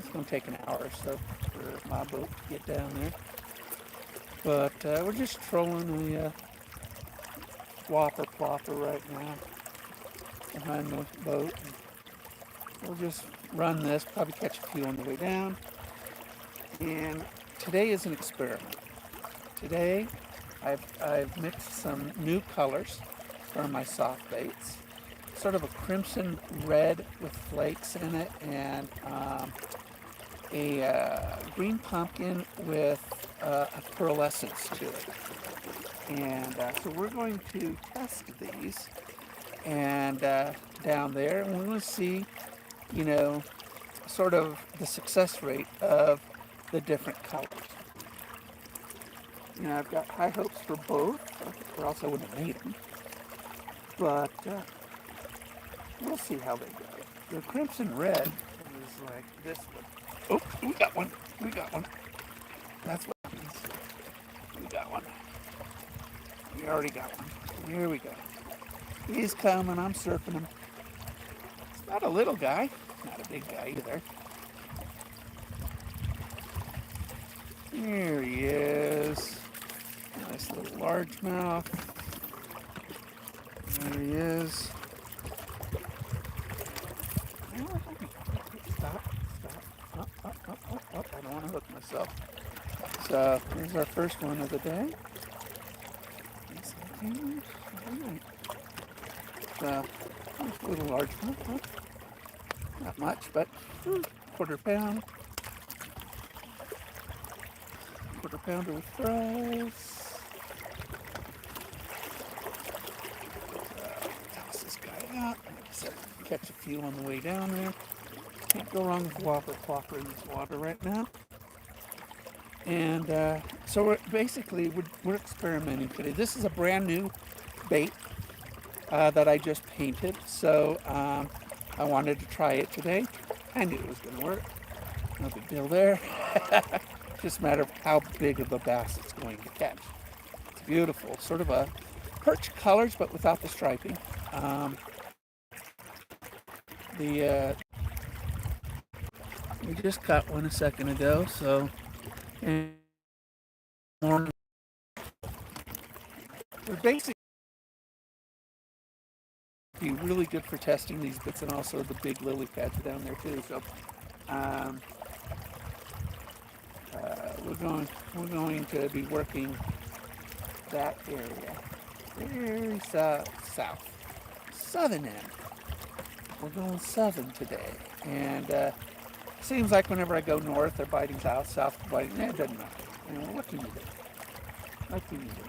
It's going to take an hour or so for my boat to get down there. But we're just trolling a whopper plopper right now behind the boat. We'll just run this, probably catch a few on the way down. And today is an experiment. Today I've mixed some new colors for my soft baits. Sort of a crimson red with flakes in it, and a green pumpkin with a pearlescence to it. And so we're going to test these and down there, and we're going to see, you know, sort of the success rate of the different colors. You know, I've got high hopes for both, or else I wouldn't have made them. But we'll see how they go. The crimson red is like this one. Oh, we got one. We got one. That's what happens. We got one. We already got one. Here we go. He's coming. I'm surfing him. It's not a little guy. Not a big guy either. Here he is. Nice little largemouth. There he is. Stop. I don't want to hook myself. So here's our first one of the day. So a little largemouth. Not much, but quarter pound. Quarter pounder with fries. Toss this guy out. Like I said, catch a few on the way down there. Can't go wrong with whopper plopper in this water right now. And so we're experimenting today. This is a brand new bait that I just painted. So I wanted to try it today. I knew it was going to work. No big deal there. Just a matter of how big of a bass it's going to catch. It's beautiful. Sort of a perch colors, but without the striping. We just caught one a second ago, so and we're basically be really good for testing these bits, and also the big lily pads down there too. So we're going to be working that area, very southern end. We're going southern today, and seems like whenever I go north, they're biting south, south biting. It doesn't matter. You know, what can you do? What can you do?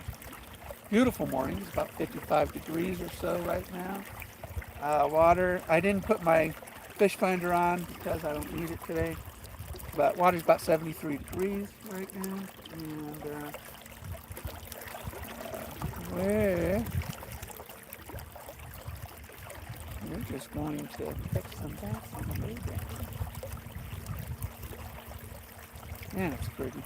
Beautiful morning. It's about 55 degrees or so right now. Water. I didn't put my fish finder on because I don't need it today. But water's about 73 degrees right now. And we're just going to catch some bass on the way down. Yeah, it's pretty.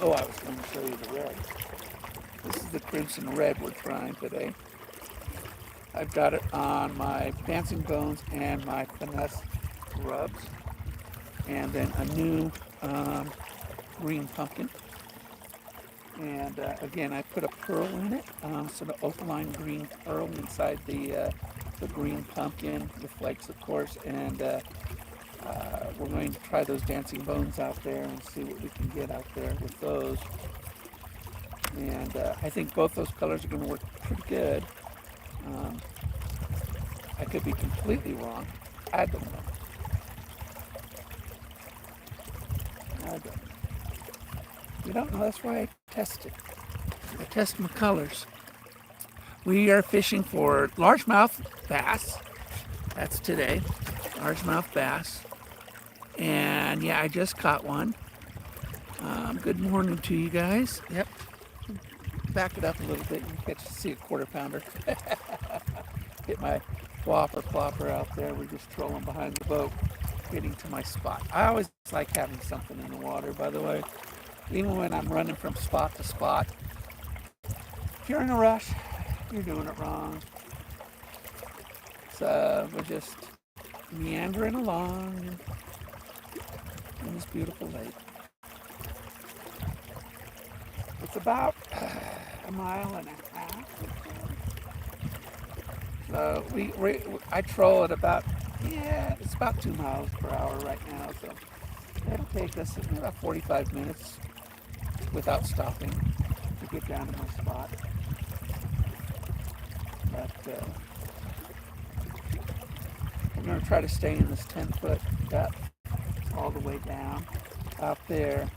Oh, I was going to show you the red. This is the crimson red we're trying today. I've got it on my dancing bones and my finesse rubs. And then a new green pumpkin. And again, I put a pearl in it, sort of opaline green pearl inside the green pumpkin with flakes, of course. And we're going to try those dancing bones out there and see what we can get out there with those. And I think both those colors are going to work pretty good. I could be completely wrong. I don't know. You don't know, that's why I test it. I test my colors. We are fishing for largemouth bass. That's today, largemouth bass. And yeah, I just caught one. Good morning to you guys. Yep. Back it up a little bit. You can see a quarter pounder. Hit my whopper plopper out there. We're just trolling behind the boat, getting to my spot. I always like having something in the water, by the way. even when I'm running from spot to spot. If you're in a rush, you're doing it wrong. So we're just meandering along in this beautiful lake. It's about a mile and a half. So I troll at about, it's about 2 miles per hour right now. So it'll take us about 45 minutes without stopping to get down to my spot. But I'm going to try to stay in this 10-foot depth all the way down. Out there,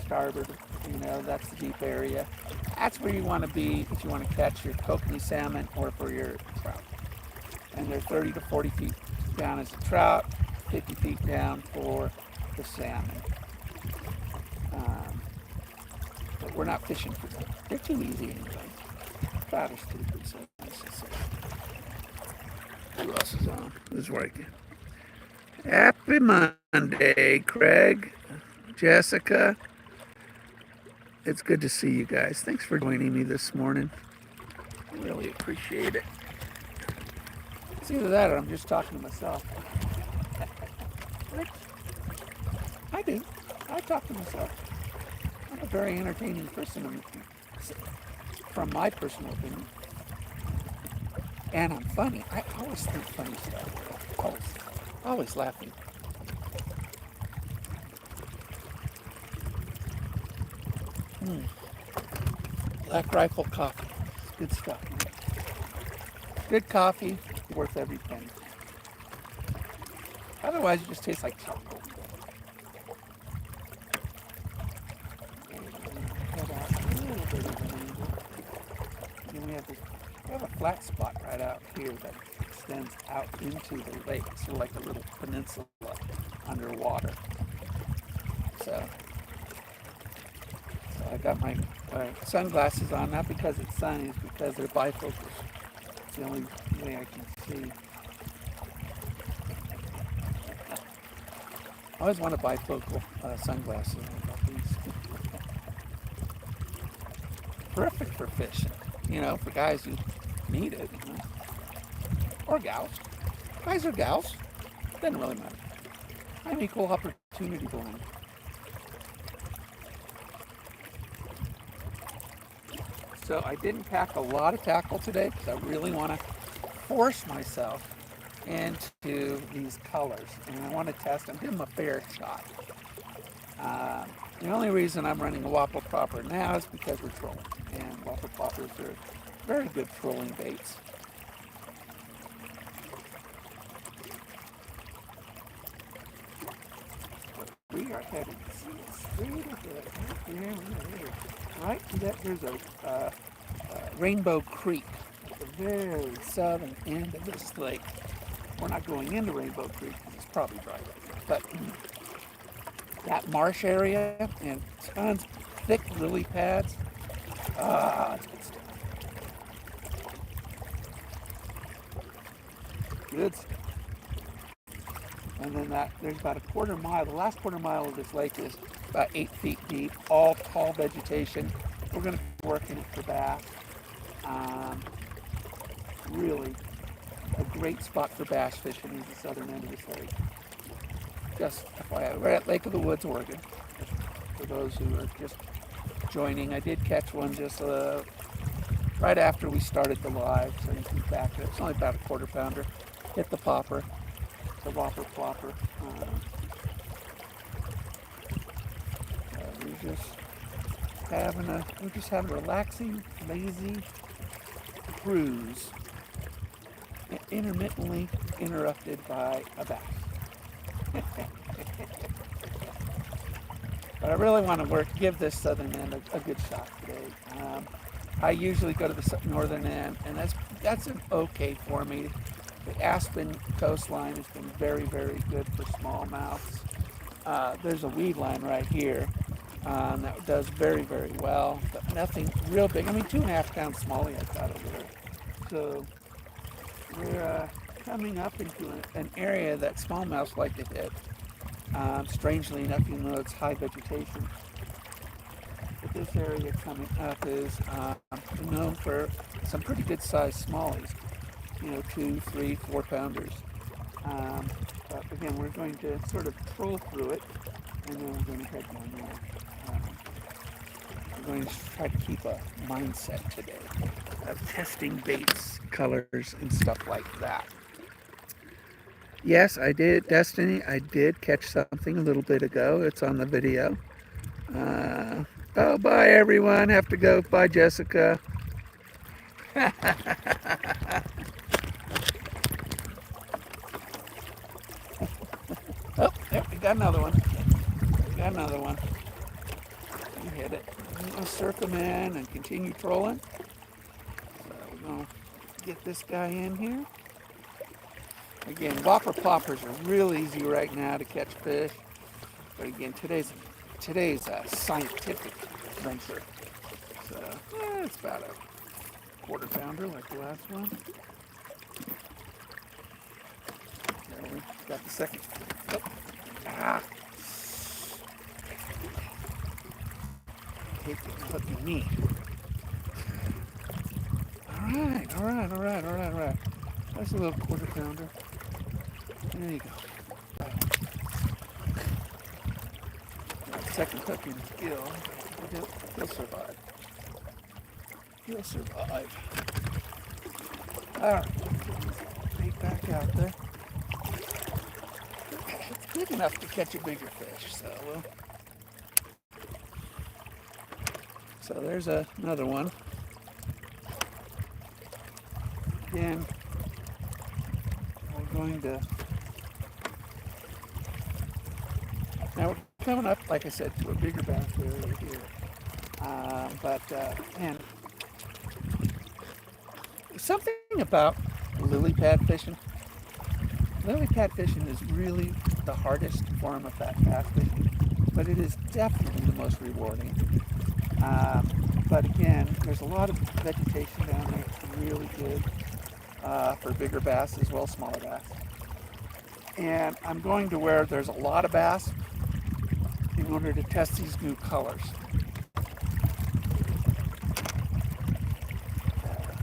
starboard, that's the deep area. That's where you want to be if you want to catch your kokanee salmon or for your trout. And they're 30 to 40 feet down as a trout, 50 feet down for the salmon. But we're not fishing for them. They're too easy anyway. Trout are stupid, so nice to say. Who else is on? Who's working? Happy Monday, Craig, Jessica. It's good to see you guys. Thanks for joining me this morning. I really appreciate it. It's either that or I'm just talking to myself. I do. I talk to myself. I'm a very entertaining person from my personal opinion. And I'm funny. I always think funny stuff. Always laughing. Black Rifle coffee. It's good stuff, man. Good coffee, worth every penny. Otherwise, it just tastes like charcoal. And we have a flat spot right out here that extends out into the lake. It's sort of like a little peninsula underwater. So I got my sunglasses on, not because it's sunny, it's because they're bifocals. It's the only way I can see. I always want bifocal sunglasses. Perfect for fishing, for guys who need it, or gals. Guys or gals, doesn't really matter. I'm equal opportunity blind. So I didn't pack a lot of tackle today because I really want to force myself into these colors, and I want to test them, give them a fair shot. The only reason I'm running a Whopper Popper now is because we're trolling, and Whopper Poppers are very good trolling baits. We are headed straight ahead. Right? There's a Rainbow Creek at the very southern end of this lake. We're not going into Rainbow Creek because it's probably dry right now. But that marsh area and tons of thick lily pads. It's good stuff. Good stuff. And then there's about a quarter mile. The last quarter mile of this lake is about 8 feet deep, all tall vegetation. We're going to be working it for bass. Really a great spot for bass fishing is the southern end of this lake. Just FYI, we're at Lake of the Woods, Oregon. For those who are just joining, I did catch one just right after we started the live, so you can back it. It's only about a quarter pounder. Hit the popper. The Whopper Plopper. We're just having a relaxing, lazy cruise, intermittently interrupted by a bass. But I really want to give this southern end a good shot today. I usually go to the northern end, and that's okay for me. The Aspen coastline has been very, very good for smallmouths. There's a weed line right here that does very, very well, but nothing real big. 2.5 pound smallie I caught over there. So we're coming up into an area that smallmouths like to hit. Strangely enough, even though it's high vegetation. But this area coming up is known for some pretty good sized smallies, 2, 3, 4 pounders. But again, we're going to sort of troll through it, and then we're going to head down there. We're going to try to keep a mindset today of testing baits, colors, and stuff like that. Yes, I did, Destiny. I did catch something a little bit ago. It's on the video. Oh, bye everyone. Have to go. Bye, Jessica. Oh, there, we got another one. We got another one. You hit it. I'm going to surf them in and continue trolling. So we're going to get this guy in here. Again, whopper ploppers are real easy right now to catch fish. But again, today's a scientific venture. So it's about a 1/4 pounder like the last one. There we got the second. Oh. Ah. I hate getting hooked in me. All right. That's a little 1/4 pounder. There you go. Second hook in gill. He'll survive. He'll survive. Alright. Bait back out there. It's big enough to catch a bigger fish, so there's another one. Again, we're going to. Now we're coming up, like I said, to a bigger bass area here. And something about lily pad fishing. Lily pad fishing is really the hardest form of bass fishing, but it is definitely the most rewarding. But again, there's a lot of vegetation down there. It's really good for bigger bass as well as smaller bass. And I'm going to where there's a lot of bass in order to test these new colors.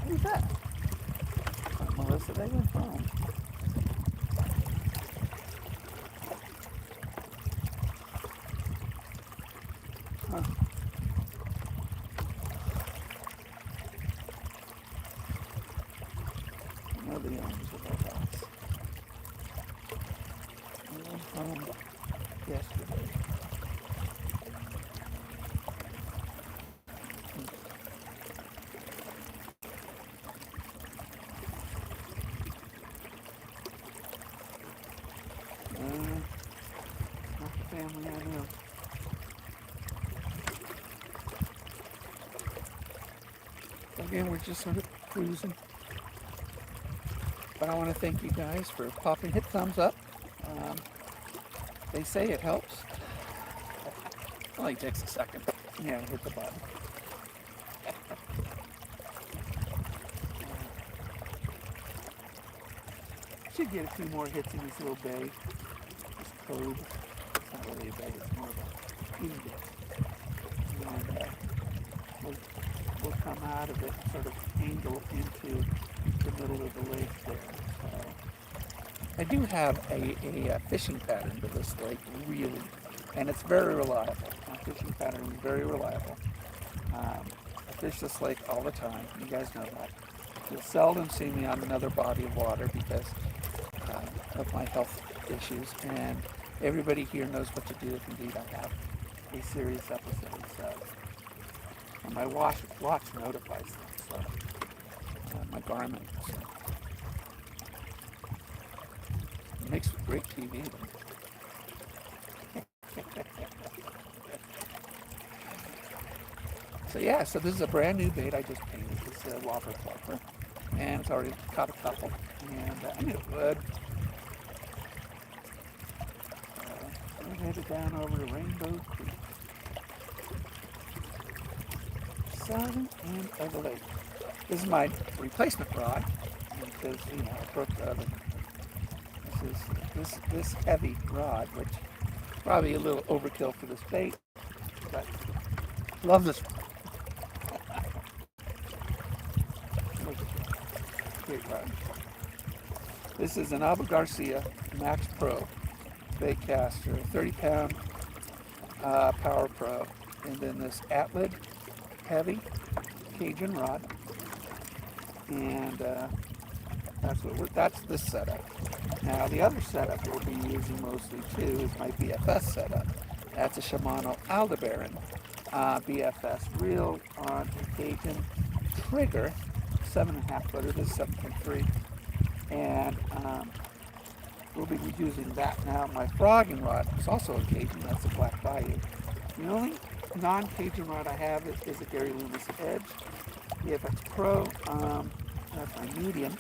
Who's that? Melissa, they went home. Huh. I know the owners of that house. They went home yesterday. Not the family I know. Again, we're just sort of cruising. But I want to thank you guys for popping. Hit thumbs up. They say it helps. It only takes a second. Yeah, hit the button. Should get a few more hits in this little bay. This cove. It's not really a bay, it's more of a eating bay. And we'll come out of it and sort of angle into the middle of the lake there. So I do have a fishing pattern to this lake, really, and it's very reliable. My fishing pattern is very reliable. I fish this lake all the time. You guys know that. You'll seldom see me on another body of water because of my health issues, and everybody here knows what to do if indeed I have a serious episode. So, and my watch notifies them. So, my Garmin. So. It makes great TV. So yeah, so this is a brand new bait I just painted. It's a whopper plopper, and it's already caught a couple, and I knew it would. We're headed down over to Rainbow Creek, southern end of the lake. This is my replacement rod because I broke the other. This heavy rod, which is probably a little overkill for this bait, but Love this. Great rod. This is an Abu Garcia Max Pro bait caster, 30-pound Power Pro, and then this Atlid heavy Cajun rod, and that's this setup. Now the other setup we'll be using mostly too is my BFS setup. That's a Shimano Aldebaran BFS reel on a Cajun trigger, 7.5 footer. This is 7.3, and we'll be using that. Now my frogging rod is also a Cajun. That's a Black Bayou. The only non-Cajun rod I have is a Gary Loomis Edge. BFX Pro. That's my medium,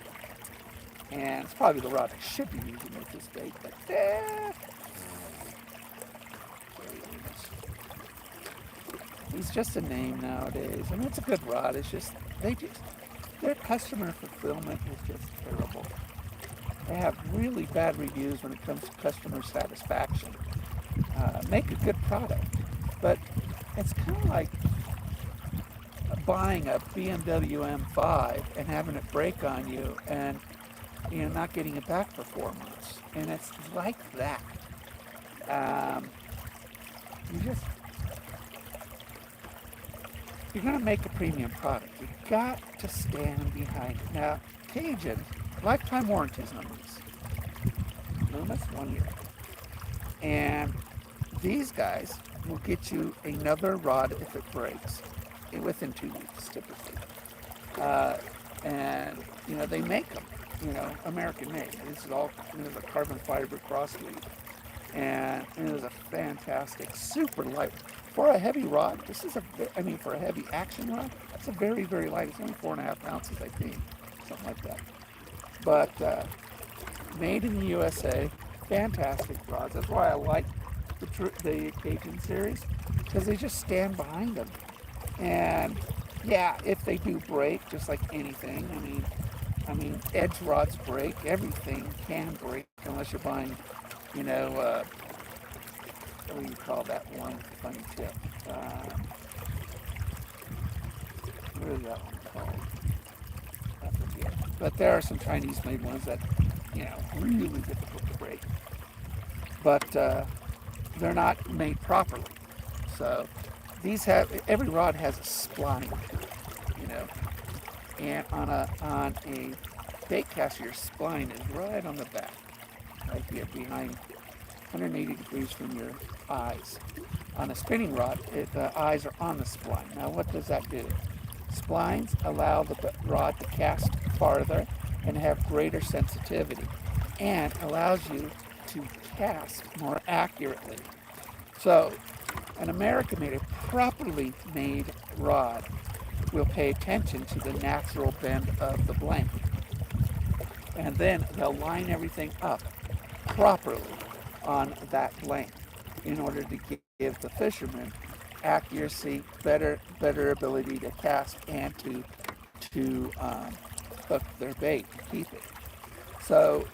and it's probably the rod I should be using with this bait. But Gary Loomis. He's just a name nowadays. I mean, it's a good rod. It's just their customer fulfillment is just terrible. They have really bad reviews when it comes to customer satisfaction. Make a good product, but it's kind of like buying a BMW M5 and having it break on you and not getting it back for 4 months. And it's like that. You're going to make a premium product. You got to stand behind it. Now, Cajun, lifetime warranties on these. Loomis, 1 year. And these guys will get you another rod if it breaks within 2 weeks, typically. And they make them, American made. This is all a carbon fiber crossweave, and it is a fantastic, super light for a heavy rod. This is for a heavy action rod, it's a very, very light. It's only 4.5 ounces, I think, something like that. But made in the USA, fantastic rods. That's why I like the Cajun series, because they just stand behind them. And yeah, if they do break, just like anything, I mean, edge rods break. Everything can break unless you're buying, what do you call that one funny tip? What is that one called? I forget. But there are some Chinese-made ones that, really difficult to break. But they're not made properly. So every rod has a spline to it, and on a bait caster, your spline is right on the back, right here behind 180 degrees from your eyes. On a spinning rod, the eyes are on the spline. Now what does that do? Splines allow the rod to cast farther and have greater sensitivity, and allows you to cast more accurately. So an American-made, a properly made rod will pay attention to the natural bend of the blank. And then they'll line everything up properly on that blank in order to give the fisherman accuracy, better ability to cast and to hook their bait and keep it. So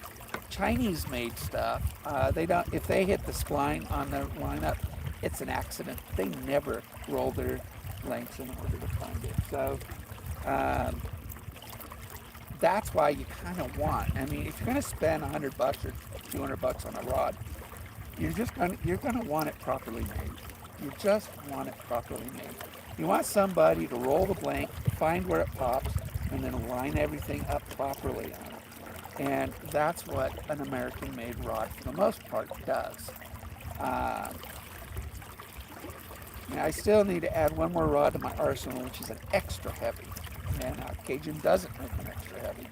Chinese-made stuff, if they hit the spline on the lineup, it's an accident. They never roll their lengths in order to find it. So that's why you kind of want. If you're going to spend $100 or $200 on a rod, you're going to want it properly made. You just want it properly made. You want somebody to roll the blank, find where it pops, and then line everything up properly on it. And that's what an American-made rod, for the most part, does. Now, I still need to add one more rod to my arsenal, which is an extra heavy. And Cajun doesn't make an extra heavy.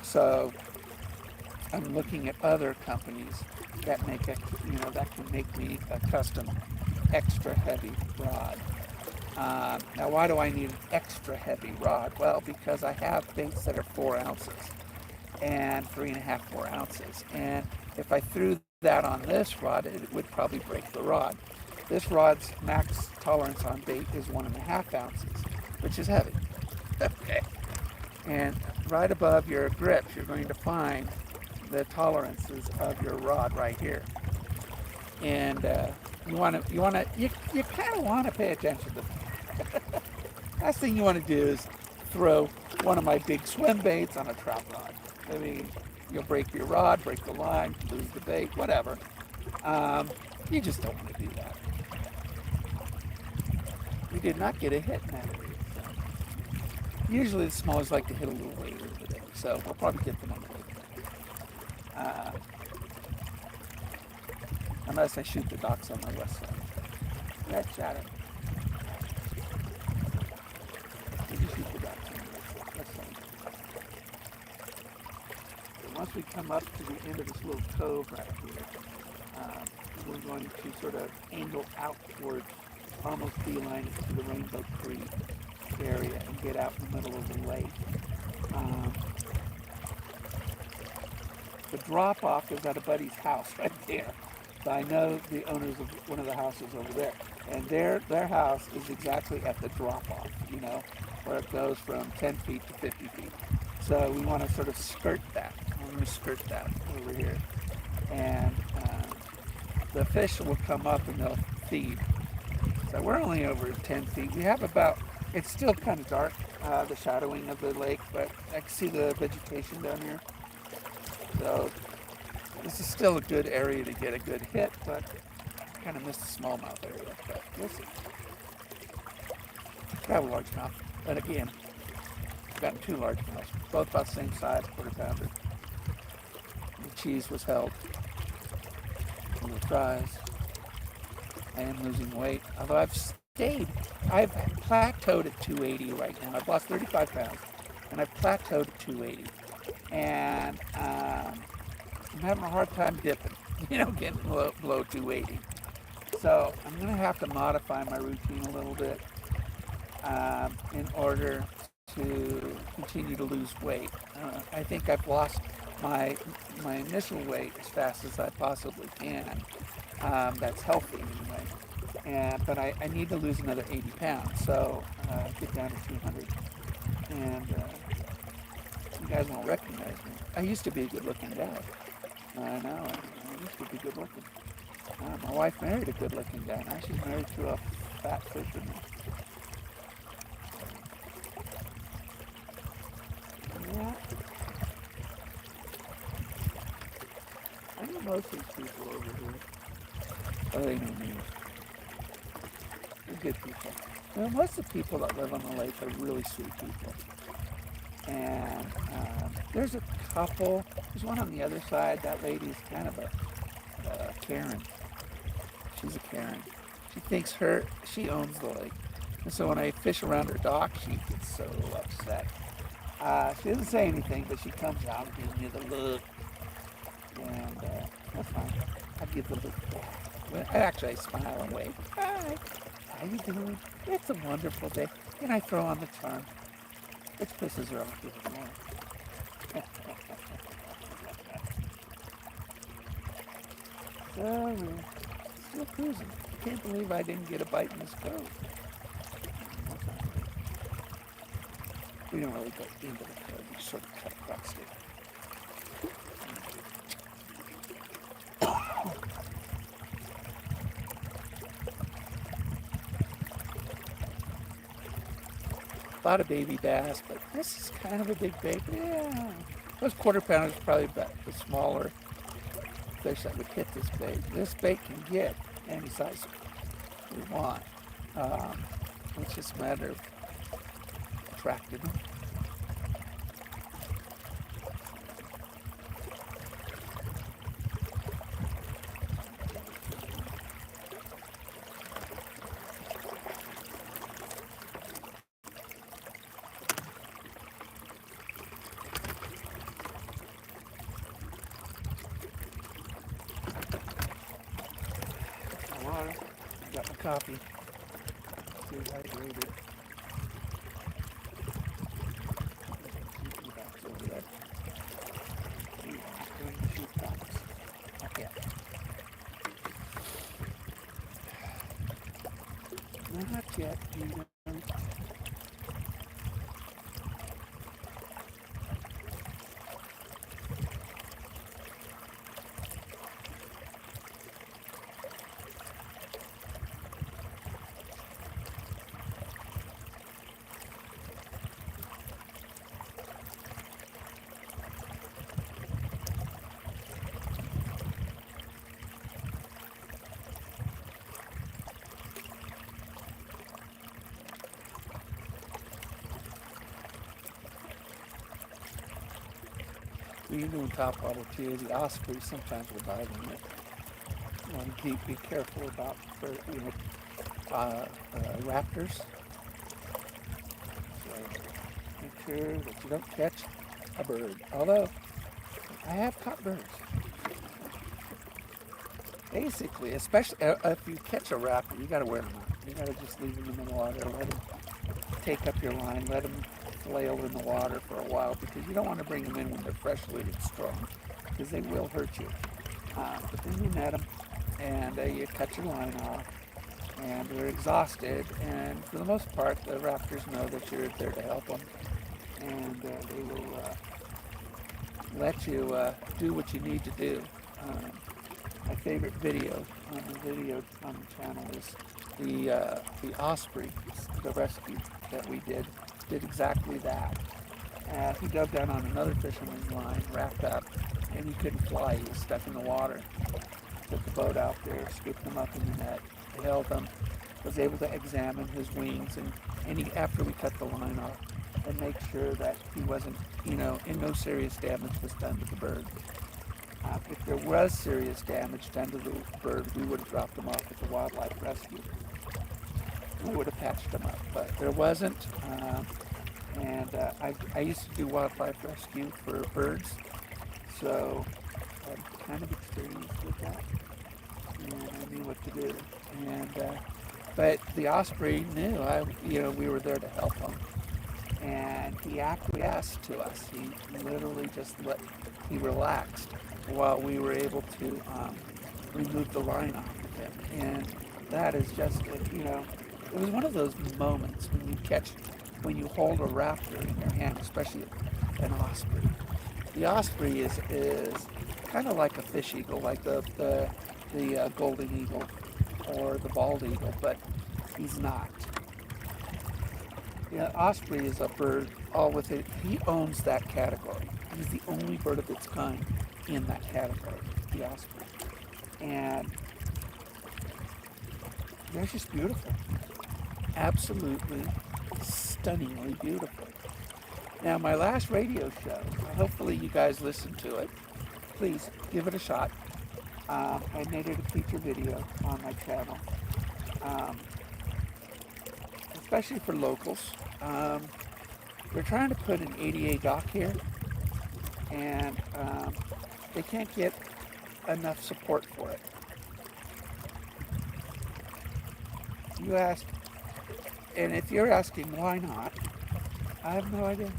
So I'm looking at other companies that that can make me a custom extra heavy rod. Now, why do I need an extra heavy rod? Well, because I have baits that are 4 ounces and 3.5, 4 ounces. And if I threw that on this rod, it would probably break the rod. This rod's max tolerance on bait is 1.5 ounces, which is heavy. Okay. And right above your grips, you're going to find the tolerances of your rod right here. And you kind of want to pay attention Last thing you want to do is throw one of my big swim baits on a trout rod. Maybe you'll break your rod, break the line, lose the bait, whatever. You just don't want to do that. We did not get a hit in that area. So. Usually the smallers like to hit a little later today, so we'll probably get them on the way back. Unless I shoot the docks on the west side. That's shadow. Did you shoot the docks on the west side? So once we come up to the end of this little cove right here, we're going to sort of angle out towards, almost beeline it to the Rainbow Creek area and get out in the middle of the lake. The drop-off is at a buddy's house right there. So I know the owners of one of the houses over there. And their house is exactly at the drop-off, you know, where it goes from 10 feet to 50 feet. So we want to sort of skirt that. We're going to skirt that over here. And the fish will come up and they'll feed. So we're only over 10 feet. We have about, it's still kind of dark, the shadowing of the lake, but I can see the vegetation down here. So this is still a good area to get a good hit, but I kind of missed the smallmouth area. But we'll see. I have a largemouth, but again, I've gotten two largemouths, both about the same size, quarter pounder. The cheese was held. Little fries. I am losing weight, although I've plateaued at 280 right now. I've lost 35 pounds, and I've plateaued at 280. And I'm having a hard time dipping, you know, getting below 280. So I'm going to have to modify my routine a little bit in order to continue to lose weight. I think I've lost my initial weight as fast as I possibly can. That's healthy anyway. But I need to lose another 80 pounds, so get down to 200. And you guys won't recognize me. I used to be a good-looking guy. I know, I used to be good-looking. My wife married a good-looking guy. Now she's married to a fat fisherman. Yeah. I know most of these people over here. Oh, they know me. They're good people. You know, most of the people that live on the lake are really sweet people. And there's a couple. There's one on the other side. That lady's kind of a Karen. She's a Karen. She thinks she owns the lake. And so when I fish around her dock, she gets so upset. She doesn't say anything, but she comes out and gives me the look. And that's fine. I give the look back. Actually, I smile and wave. Hi, how you doing? It's a wonderful day. And I throw on the charm. Which pisses her off even more. So, we're still cruising. I can't believe I didn't get a bite in this cove. We don't really go into the cove. We sort of cut across it. A lot of baby bass, but this is kind of a big bait. Yeah, those quarter pounders are probably about the smaller fish that would hit this bait. This bait can get any size we want. It's just a matter of attracting them. Water. Got my coffee. Stay hydrated. Okay. Not yet, either. When you're doing top water too, the osprey sometimes will dive in it. You want to be careful about raptors. So make sure that you don't catch a bird. Although I have caught birds. Basically, especially if you catch a raptor, you got to wear them out. You got to just leave them in the water, let them take up your line, let them flail in the water for a while, because you don't want to bring them in when they're freshly and strong, because they will hurt you. But then you net them, and you cut your line off, and they're exhausted, and for the most part, the raptors know that you're there to help them, and they will let you do what you need to do. My favorite video on the channel is the osprey, the rescue that we did exactly that. He dug down on another fisherman's line, wrapped up, and he couldn't fly. He was stuck in the water. Took the boat out there, scooped him up in the net, held him, was able to examine his wings, and he, after we cut the line off, and make sure that he wasn't, in no serious damage was done to the bird. If there was serious damage done to the bird, we would have dropped him off at the wildlife rescue. We would have patched him up, but there wasn't. I used to do wildlife rescue for birds, so I'm kind of experienced with that, and I knew what to do. But the osprey knew we were there to help him, and he acquiesced to us. He literally he relaxed while we were able to remove the line off of him. And that is just, it was one of those moments when you hold a raptor in your hand, especially an osprey. The osprey is kind of like a fish eagle, like the golden eagle or the bald eagle, but he's not. Osprey is a bird all with it. He owns that category. He's the only bird of its kind in that category, the osprey. And they're just beautiful. Absolutely, stunningly beautiful. Now, my last radio show, hopefully you guys listened to it. Please give it a shot. I made it a feature video on my channel, especially for locals. We're trying to put an ADA dock here, and they can't get enough support for it. You ask, and if you're asking why not, I have no idea.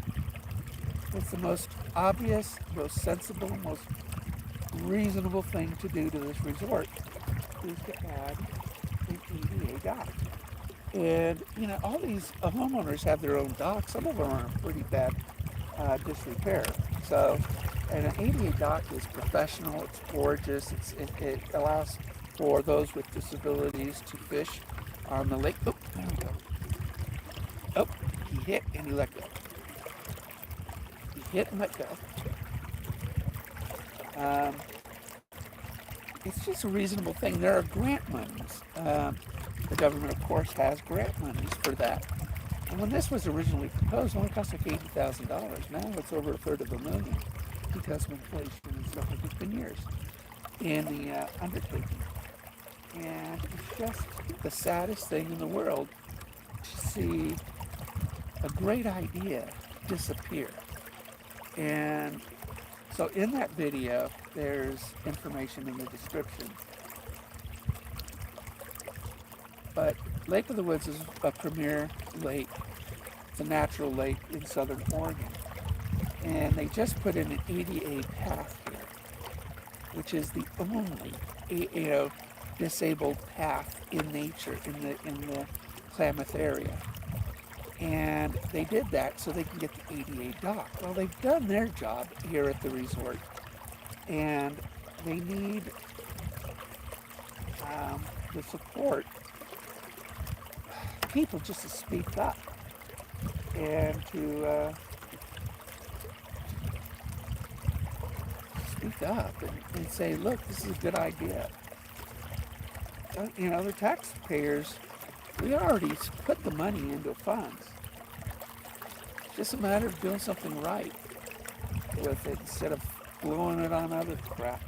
It's the most obvious, most sensible, most reasonable thing to do to this resort is to add an ADA dock. And, all these homeowners have their own docks. Some of them are in pretty bad disrepair. So, and an ADA dock is professional, it's gorgeous, it allows for those with disabilities to fish on the lake. Oh, there we go. Oh, he hit and he let go. He hit and let go. It's just a reasonable thing. There are grant monies. The government, of course, has grant monies for that. And when this was originally proposed, it only cost like $80,000. Now it's over $250,000 because of inflation and stuff like it's been years in the undertaking. And it's just the saddest thing in the world to see a great idea disappear. And so in that video, there's information in the description. But Lake of the Woods is a premier lake. It's a natural lake in southern Oregon. And they just put in an ADA path here, which is the only, disabled path in nature in the Klamath area. And they did that so they can get the ADA dock. Well, they've done their job here at the resort, and they need the support, people just to speak up and to speak up and say, look, this is a good idea. The taxpayers, we already put the money into funds. It's just a matter of doing something right with it instead of blowing it on other crap.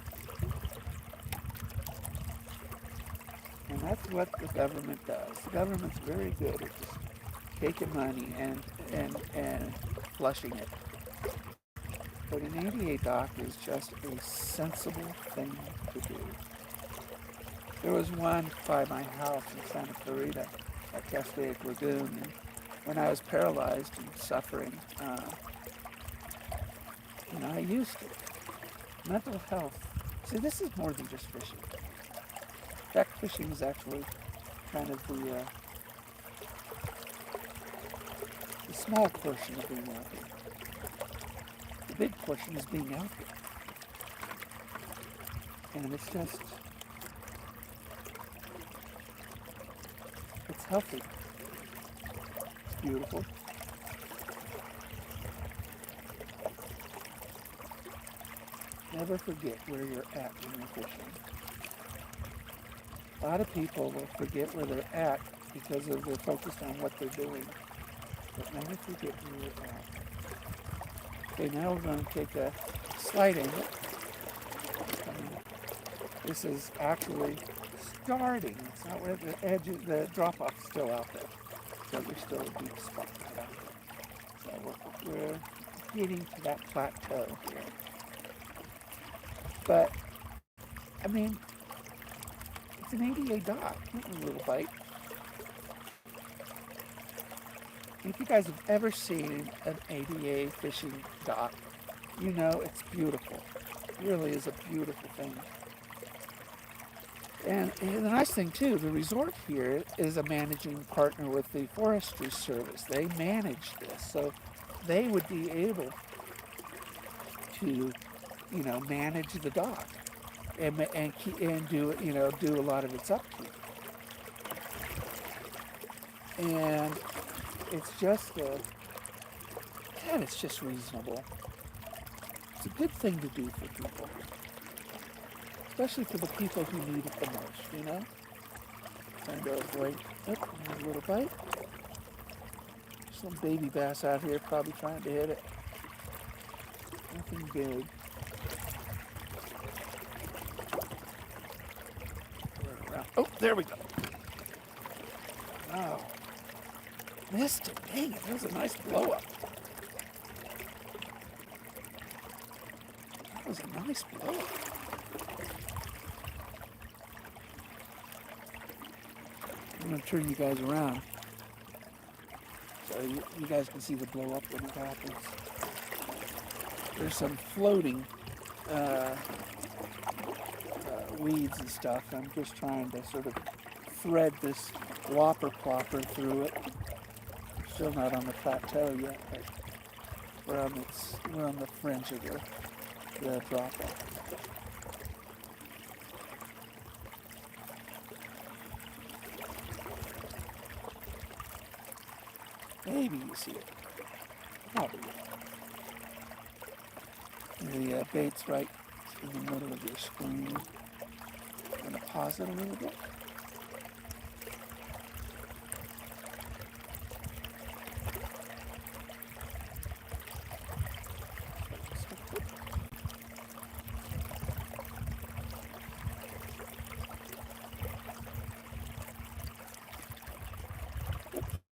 And that's what the government does. The government's very good at just taking money and flushing it. But an ADA dock is just a sensible thing to do. There was one by my house in Santa Clarita at Castaic Lagoon, and when I was paralyzed and suffering, I used it. Mental health. See, this is more than just fishing. In fact, fishing is actually kind of the small portion of being out there. The big portion is being out there. And it's healthy. It's beautiful. Never forget where you're at when you're fishing. A lot of people will forget where they're at because they're focused on what they're doing. But never forget where you're at. Okay, now we're going to take a slight angle. This is actually starting. It's not where the edge of the drop-off is still out there. So there's still a deep spot right out there. So we're getting to that plateau here. But, I mean, it's an ADA dock, not a little bite. If you guys have ever seen an ADA fishing dock, you know it's beautiful. It really is a beautiful thing. And the nice thing too, the resort here is a managing partner with the Forestry Service. They manage this, so they would be able to, manage the dock and do a lot of its upkeep. And it's just it's just reasonable. It's a good thing to do for people. Especially for the people who need it the most, Trying to avoid, a little bite. Some baby bass out here probably trying to hit it. Nothing big. Oh, there we go. Wow. Missed it. Dang it, that was a nice blow up. That was a nice blow up. I'm going to turn you guys around so you guys can see the blow up when it happens. There's some floating weeds and stuff. I'm just trying to sort of thread this whopper plopper through it. Still not on the plateau yet, but we're on the fringe of the drop off. Maybe you see it. Probably. The bait's right in the middle of your screen. I'm going to pause it a little bit.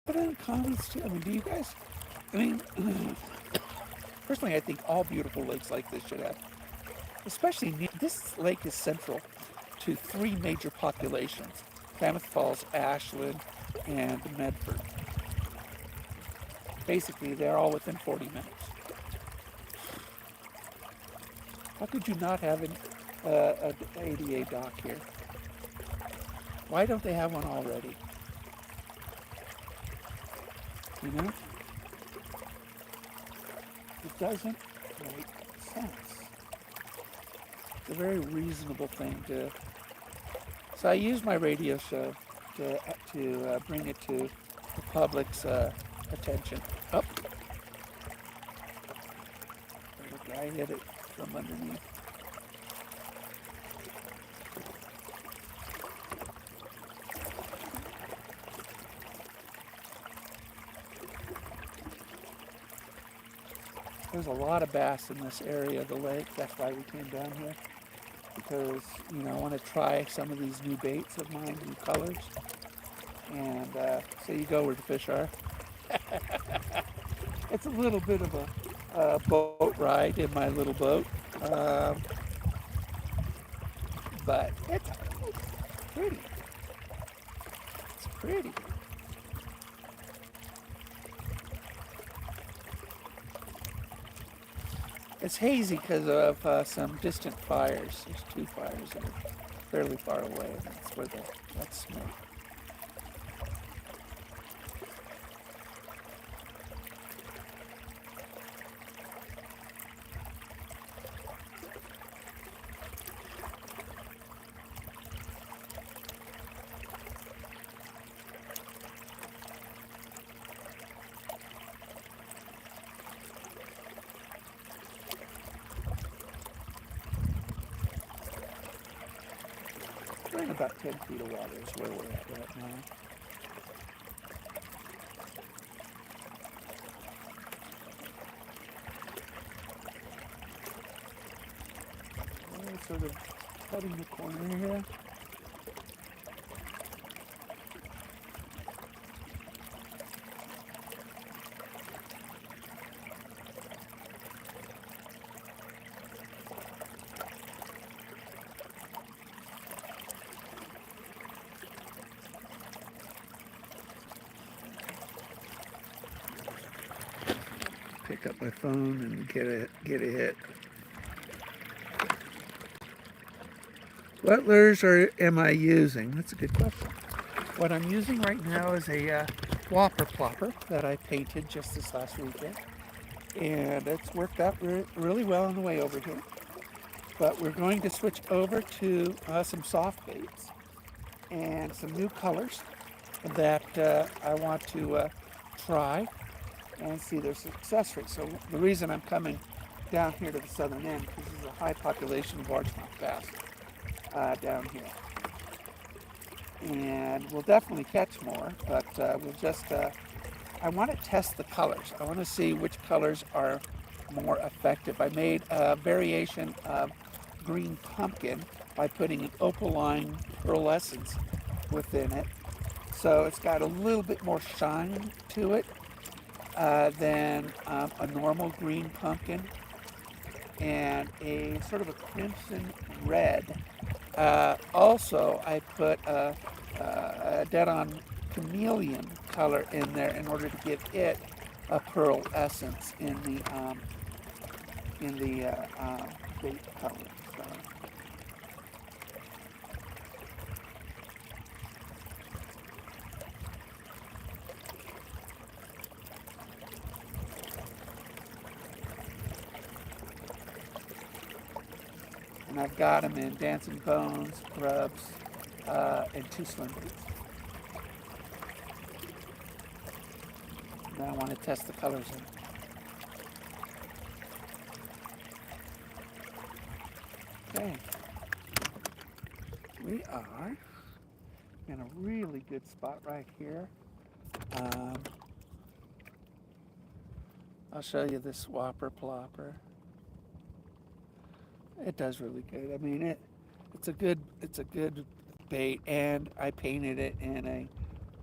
Put in comments too. Do you guys, personally, I think all beautiful lakes like this should have, especially this lake is central to 3 major populations: Klamath Falls, Ashland, and Medford. Basically, they're all within 40 minutes. How could you not have an ADA dock here? Why don't they have one already? It doesn't make sense. It's a very reasonable thing to. So I use my radio show to bring it to the public's attention. Oh, the guy hit it from underneath. There's a lot of bass in this area of the lake. That's why we came down here, because I want to try some of these new baits of mine, new colors. And so you go where the fish are. It's a little bit of a boat ride in my little boat, um, but it's pretty. It's pretty. It's hazy because of some distant fires. There's two fires that are fairly far away, and that's where that's smoke. We're in about 10 feet of water is where we're at right now. We're sort of cutting the corner here. Pick up my phone and get a hit. What lures am I using? That's a good question. What I'm using right now is a whopper plopper that I painted just this last weekend, and it's worked out really well on the way over here. But we're going to switch over to some soft baits and some new colors that I want to try and see their success rate. So the reason I'm coming down here to the southern end, because there's a high population of largemouth bass down here. And we'll definitely catch more, but we'll just, I want to test the colors. I want to see which colors are more effective. I made a variation of green pumpkin by putting an opaline pearlescence within it. So it's got a little bit more shine to it than a normal green pumpkin, and a sort of a crimson red. Also, I put a dead-on chameleon color in there in order to give it a pearl essence in the bait color. So. And I've got them in dancing bones, grubs, and 2 swim baits. Now I want to test the colors in. Okay, we are in a really good spot right here. I'll show you this whopper plopper. It does really good. I mean, it's a good bait, and I painted it in a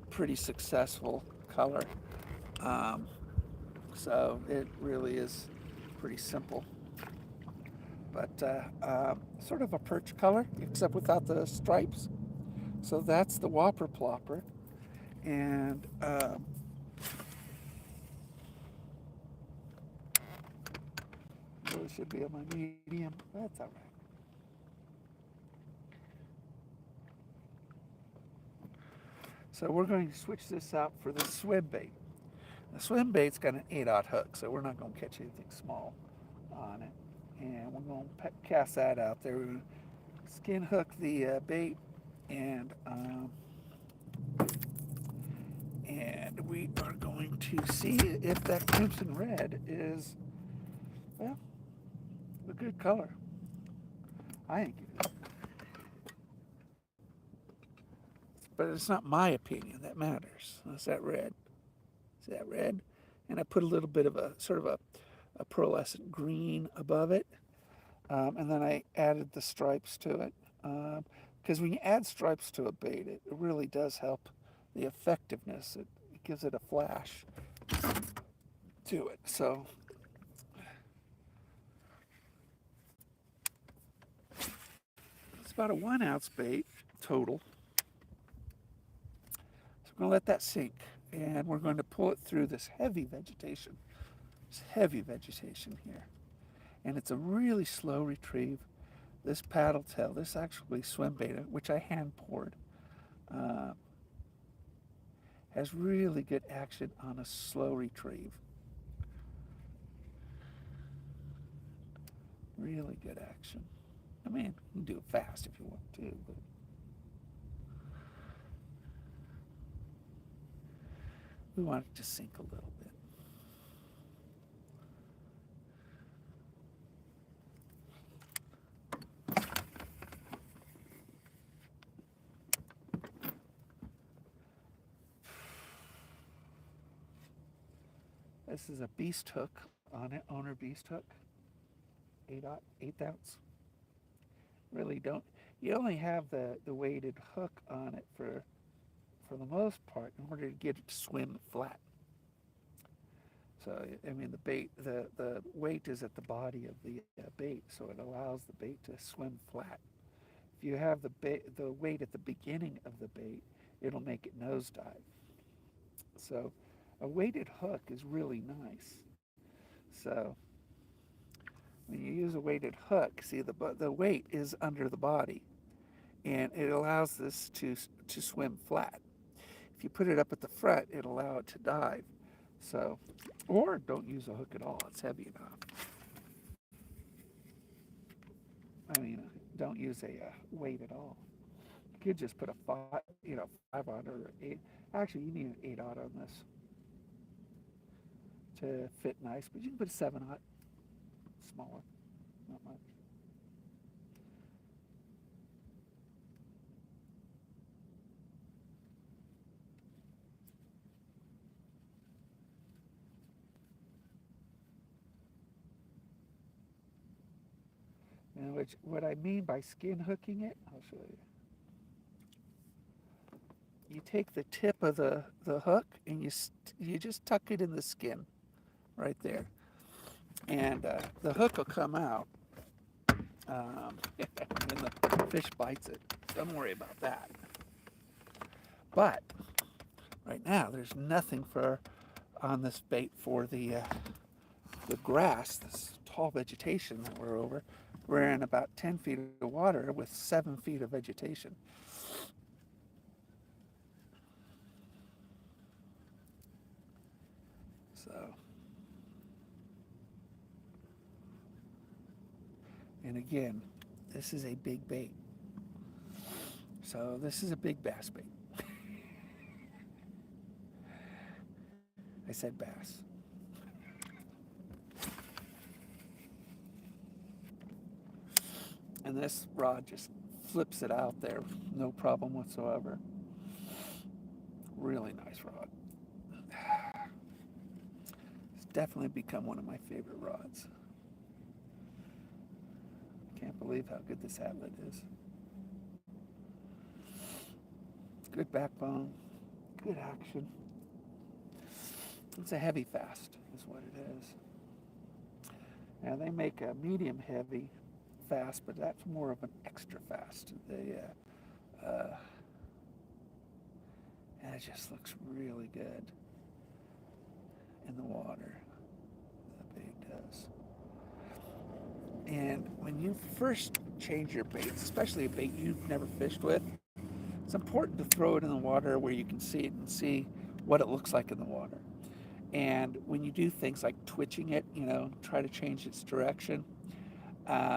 pretty successful color. So it really is pretty simple. But sort of a perch color, except without the stripes. So that's the whopper plopper. And really should be on my medium. That's all right. So we're going to switch this out for the swim bait. The swim bait's got an 8/0 hook, so we're not going to catch anything small on it. And we're going to cast that out there. We're going to skin hook the bait, and we are going to see if that crimson red is, well, a good color. I think it is. But it's not my opinion that matters. It's that red. See that red? And I put a little bit of a sort of a pearlescent green above it. And then I added the stripes to it. Because when you add stripes to a bait, it really does help the effectiveness. It gives it a flash to it. So it's about a 1 ounce bait total. So we're going to let that sink, and we're going to pull it through this heavy vegetation. This heavy vegetation here. And it's a really slow retrieve. This paddle tail, this actually swim bait, which I hand poured, uh, has really good action on a slow retrieve. Really good action. I mean, you can do it fast if you want to, but we want it to sink a little bit. This is a beast hook on it, owner beast hook, 8 ounce. Really don't, you only have the weighted hook on it for the most part in order to get it to swim flat. So, I mean, the weight is at the body of the bait, so it allows the bait to swim flat. If you have the weight at the beginning of the bait, it'll make it nosedive. So a weighted hook is really nice. So when you use a weighted hook, see the weight is under the body, and it allows this to swim flat. If you put it up at the front, it'll allow it to dive. So, or don't use a hook at all. It's heavy enough. I mean, don't use a weight at all. You could just put a 5 aught or 8. Actually, you need an 8 aught on this to fit nice, but you can put a 7 aught, smaller, not much. And what I mean by skin hooking it, I'll show you. You take the tip of the hook and you just tuck it in the skin right there. And the hook will come out when the fish bites it. Don't worry about that. But right now, there's nothing on this bait for the grass, this tall vegetation that we're over. We're in about 10 feet of water with 7 feet of vegetation. So, and again, this is a big bait. So this is a big bass bait. I said bass. And this rod just flips it out there, no problem whatsoever. Really nice rod. It's definitely become one of my favorite rods. Can't believe how good this outlet is. Good backbone, good action. It's a heavy fast, is what it is. Now they make a medium heavy fast, but that's more of an extra fast. And it just looks really good in the water. The bait does. And when you first change your baits, especially a bait you've never fished with, it's important to throw it in the water where you can see it and see what it looks like in the water. And when you do things like twitching it, try to change its direction,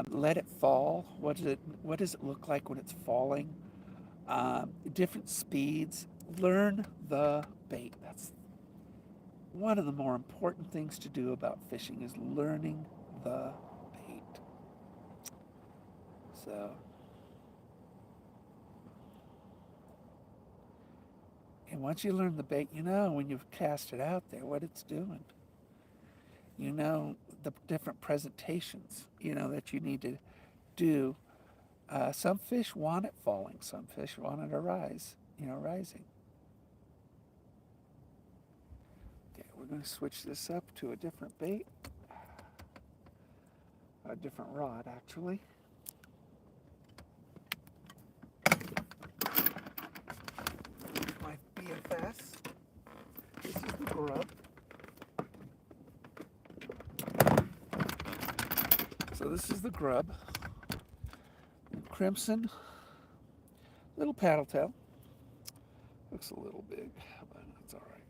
let it fall. What does it look like when it's falling? Different speeds. Learn the bait. That's one of the more important things to do about fishing, is learning the bait. So, and once you learn the bait, when you've cast it out there, what it's doing. You know the different presentations, that you need to do. Some fish want it falling, some fish want it to rise, rising. Okay, we're going to switch this up to a different bait, a different rod actually. My BFS. This is the grub. So this is the grub. Crimson, little paddle tail. Looks a little big, but it's all right.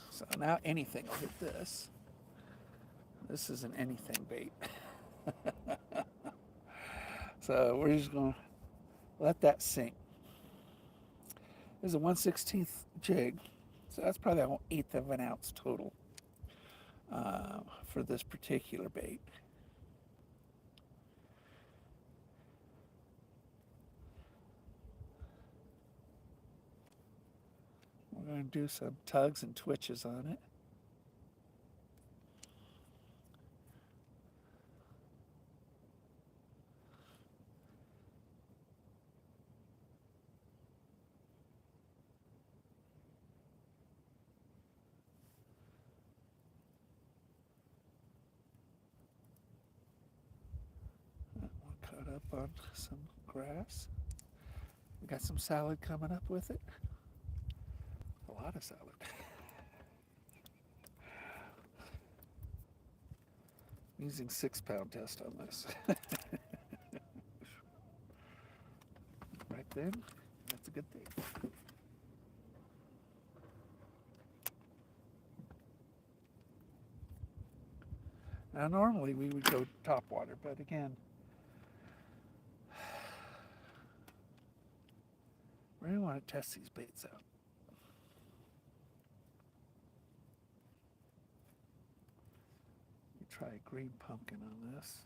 So now anything will hit this. This is an anything bait. So we're just going to let that sink. This is a 1/16 jig, so that's probably an 1/8 of an ounce total for this particular bait. We're going to do some tugs and twitches on it. We're cut up on some grass. We got some salad coming up with it. A lot of salad. I'm using 6-pound test on this. Right then, that's a good thing. Now normally we would go top water, but again, we really want to test these baits out. Try a green pumpkin on this.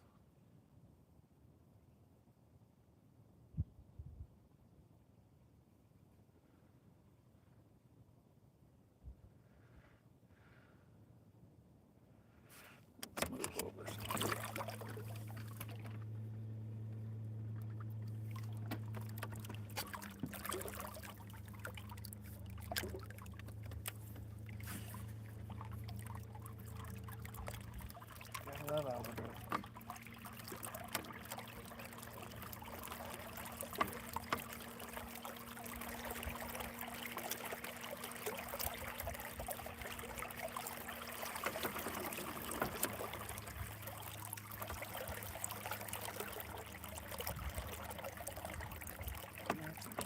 Let's move over. I love albatross.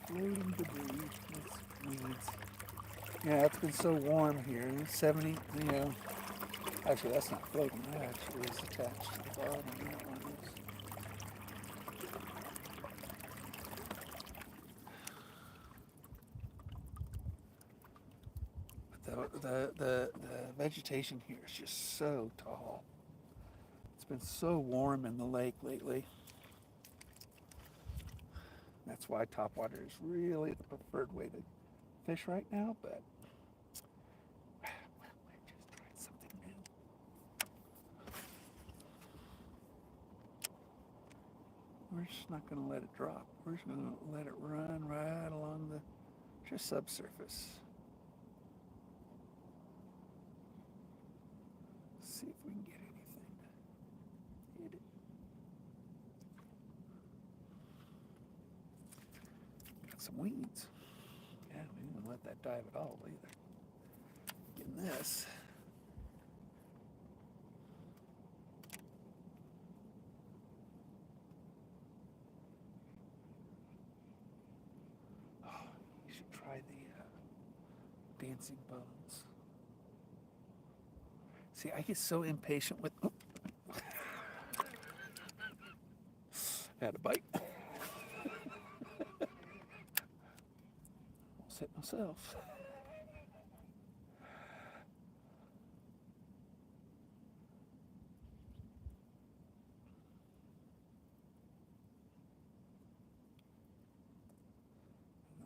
Floating debris. That's weeds. Yeah, it's been so warm here. 70, actually that's not floating. That actually is attached to the bottom. But the vegetation here is just so tall. It's been so warm in the lake lately. That's why topwater is really the preferred way to fish right now, but I just tried something new. We're just not going to let it drop. We're just going to let it run right along the just subsurface. See if we can get anything. Hit it. Got some weeds. Yeah, we didn't let that dive at all either. Getting this. Oh, you should try the dancing bones. See, I get so impatient with. Oh. Had a bite. Almost hit myself.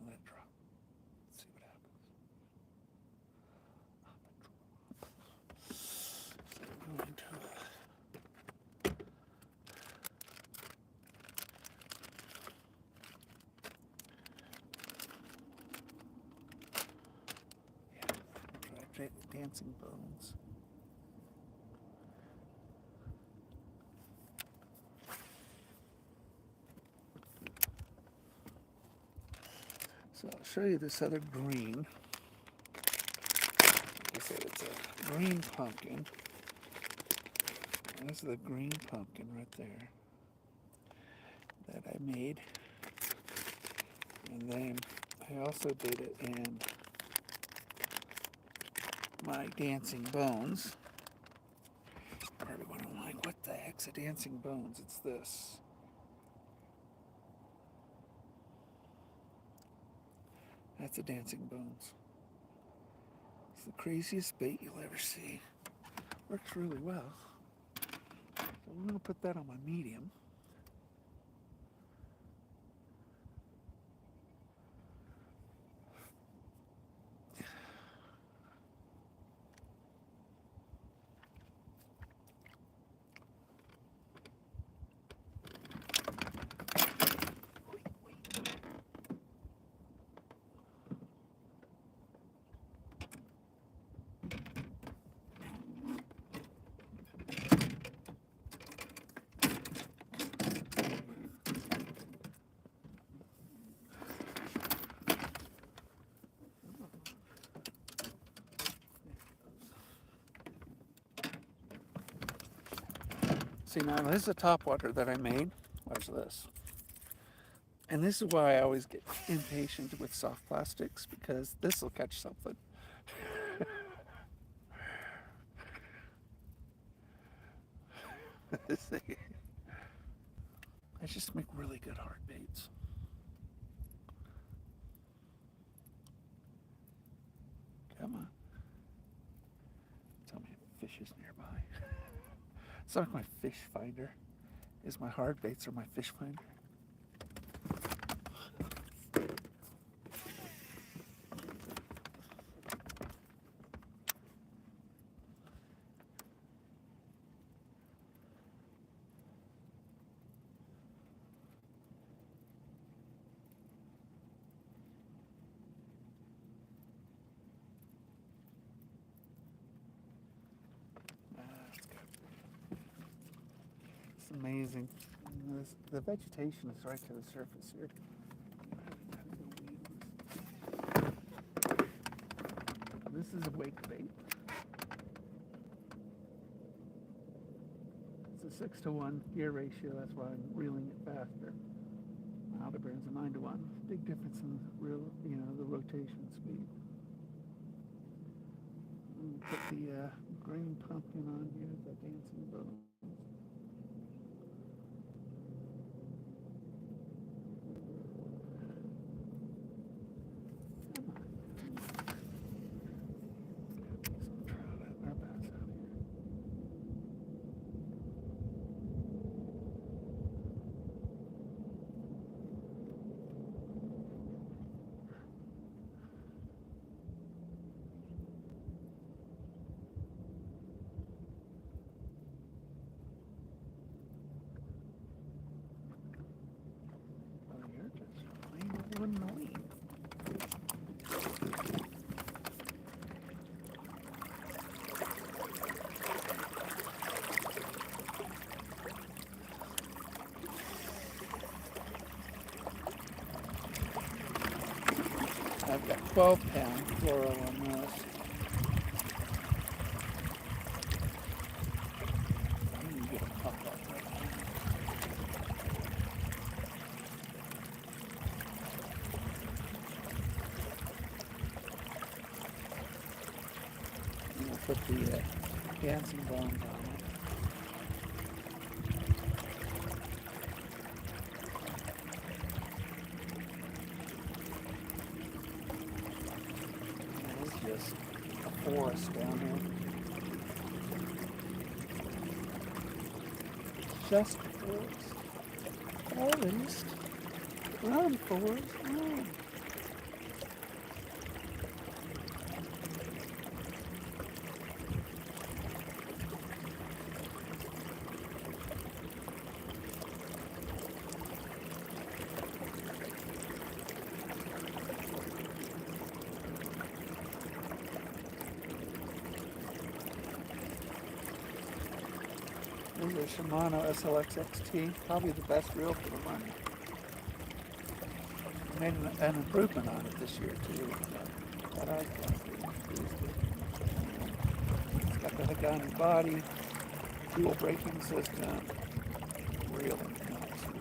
Let it drop. Let's see what happens. dancing bones. So I'll show you this other green. Like I said, it's a green pumpkin. This is the green pumpkin right there that I made. And then I also did it in my dancing bones. Everyone will like, what the heck's a dancing bones? It's this. That's a dancing bones. It's the craziest bait you'll ever see. Works really well. So I'm going to put that on my medium. See, now this is a topwater that I made. Watch this. And this is why I always get impatient with soft plastics, because this will catch something. I just make really good hard baits. Come on. Tell me if fish is nearby. It's like my fish finder. Is my hard baits or my fish finder? It's amazing. The vegetation is right to the surface here. This is a wake bait. It's a 6-to-1 gear ratio. That's why I'm reeling it faster. Aldebaran's a 9-to-1. Big difference in the rotation speed. Put the green pumpkin on here, the dancing bones. Annoying. I've got 12-pound fluoro on this. I'm going to get a pop up right now. Put the dancing bones on it. It's just a forest down here. Just a forest. Forest. Run, forest, run. This is a Shimano SLX XT, probably the best reel for the money. Made an improvement on it this year too. That I increased it. It's got the Hagani body, dual braking system, really nice reel.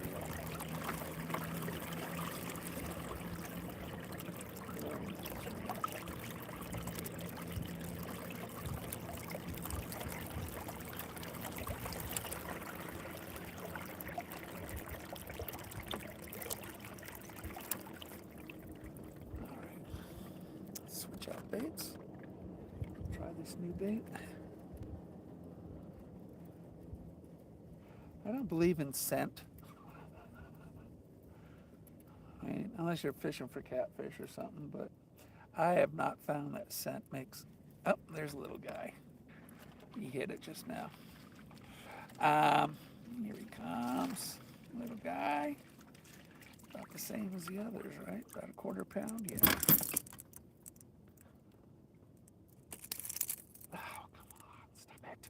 Switch out baits. Try this new bait. I don't believe in scent. I mean, unless you're fishing for catfish or something, but I have not found that scent makes. Oh, there's a little guy. He hit it just now. Here he comes. Little guy. About the same as the others, right? About a quarter pound, yeah. Oh, come on, stop it.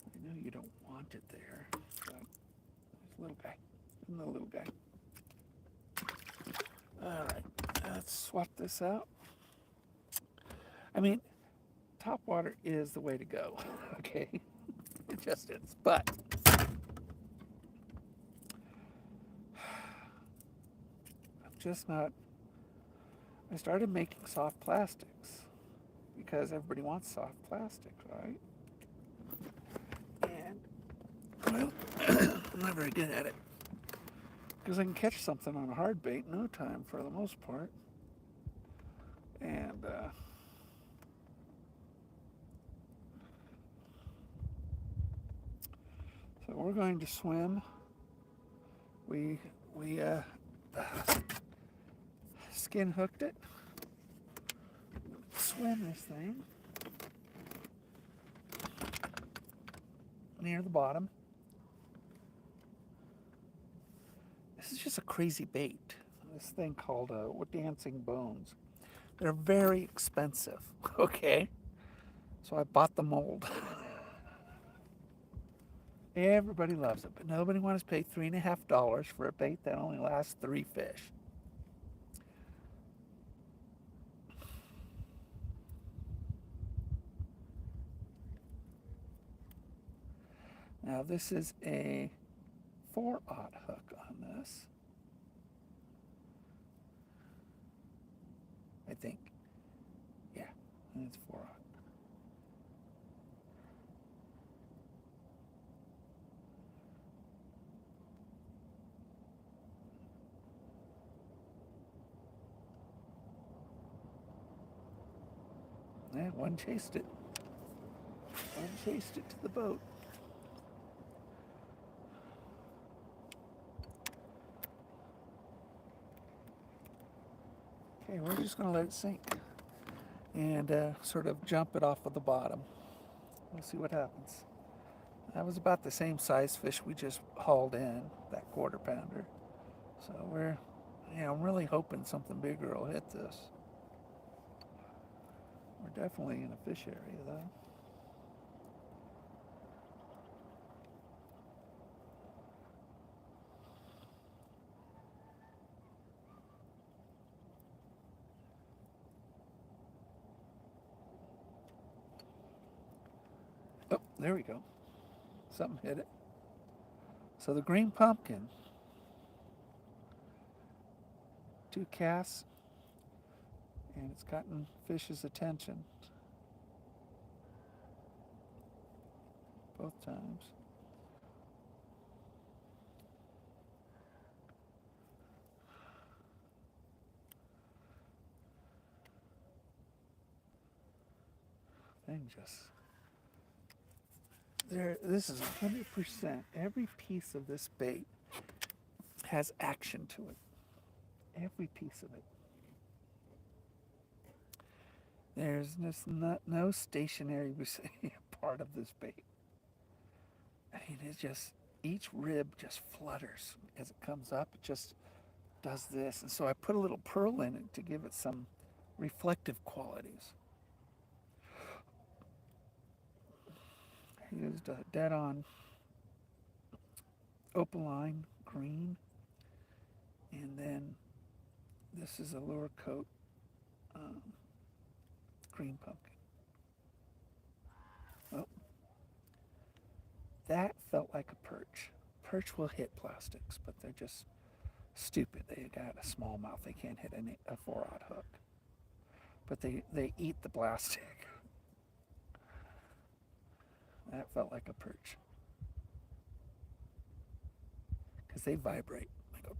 I know you don't want it there, but there's a little guy. Another little guy. All right, let's swap this out. I mean, top water is the way to go, okay? It just is, but I'm just not. I started making soft plastics because everybody wants soft plastics, right? And, well, I'm not very good at it because I can catch something on a hard bait in no time for the most part. And, so we're going to swim. We skin hooked it. Swim this thing near the bottom. This is just a crazy bait. This thing called dancing bones. They're very expensive. Okay, so I bought the mold. Everybody loves it, but nobody wants to pay $3.50 for a bait that only lasts 3 fish. Now this is a 4/0 hook on this, I think. Yeah, and it's 4/0. Yeah, one chased it. One chased it to the boat. Okay, we're just going to let it sink and sort of jump it off of the bottom. We'll see what happens. That was about the same size fish we just hauled in, that quarter pounder. So I'm really hoping something bigger will hit this. We're definitely in a fish area though. Oh, there we go. Something hit it. So the green pumpkin, 2 casts, and it's gotten fish's attention both times. Thing just there. This is 100%. Every piece of this bait has action to it. Every piece of it. There's just no stationary part of this bait. I mean, it just, each rib just flutters as it comes up. It just does this. And so I put a little pearl in it to give it some reflective qualities. used a dead-on opaline green, and then this is a lure coat um, green pumpkin. Oh, that felt like a perch. Perch will hit plastics, but they're just stupid. They got a small mouth. They can't hit a 4-aught hook. But they eat the plastic. That felt like a perch. Because they vibrate. They go.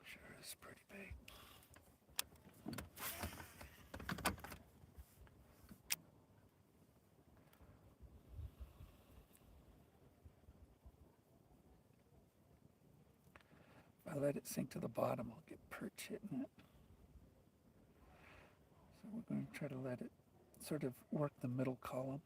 Sure is pretty big. If I let it sink to the bottom, I'll get perch hitting it. So we're going to try to let it sort of work the middle column.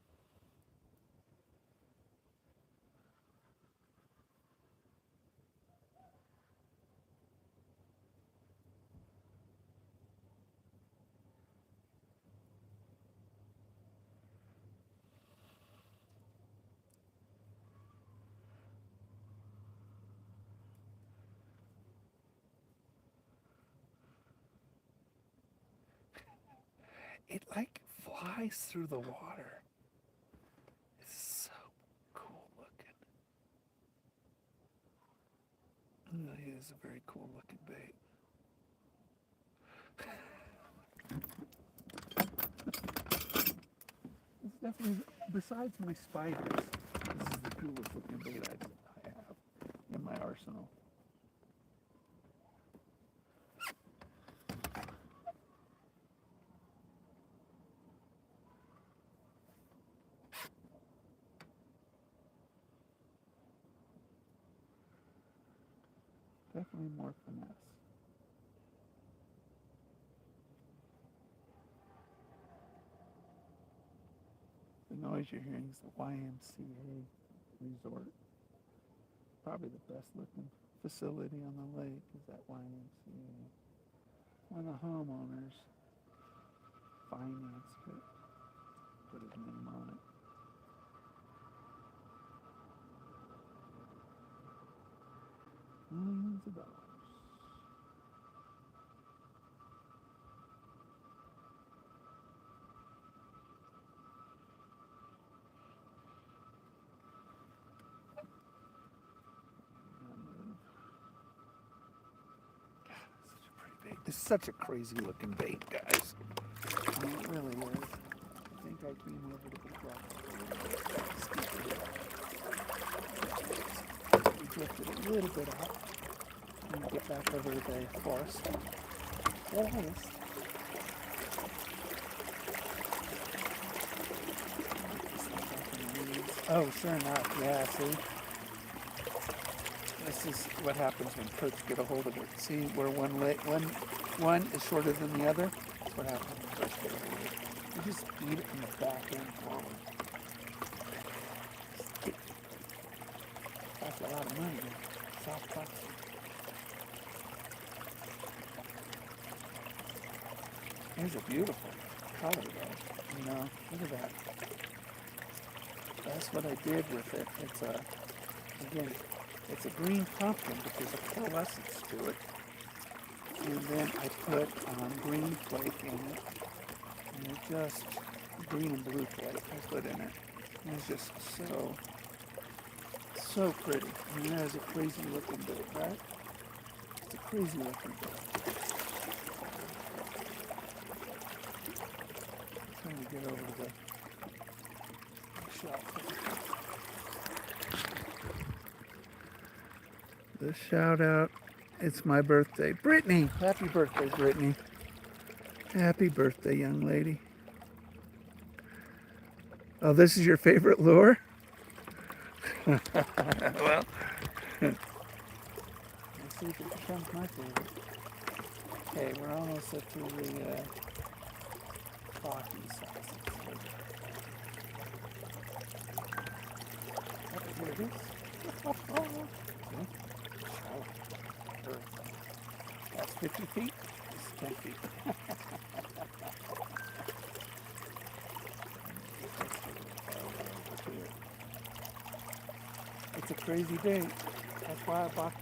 It like flies through the water. It's so cool looking. It really is a very cool looking bait. It's definitely, besides my spiders, this is the coolest looking bait I have in my arsenal. Definitely more finesse. The noise you're hearing is the YMCA resort. Probably the best looking facility on the lake is that YMCA. One of the homeowners financed it, put his name on it. Millions of dollars. This is such a crazy looking bait, guys. I mean, it really is. I think I came over to the block. We drifted a little bit out. And get back over to the forest. Oh, sure enough. Yeah, see? This is what happens when perch get a hold of it. See where one is shorter than the other? That's what happens when perch get a hold of it. You just beat it from the back end forward. Costs a lot of money. Soft plastic. Here's a beautiful color though. You know, look at that. That's what I did with it. It's a, again, it's a green pumpkin, but there's a pearlescence to it. And then I put green flake in it. And it just, green and blue flake I put in it. And it's just so pretty. I mean, that is a crazy looking bait, right? It's a crazy looking bait. Trying to get over to the shelf. The shout out, it's my birthday. Brittany, happy birthday, Brittany. Happy birthday, young lady. Oh, this is your favorite lure? Well, let's see if it becomes my favorite. Okay, we're almost up to the coffee sauce. There it is. See? Trout. Everything. That's 50 feet. This is 10 feet. It's a crazy day. That's why I bought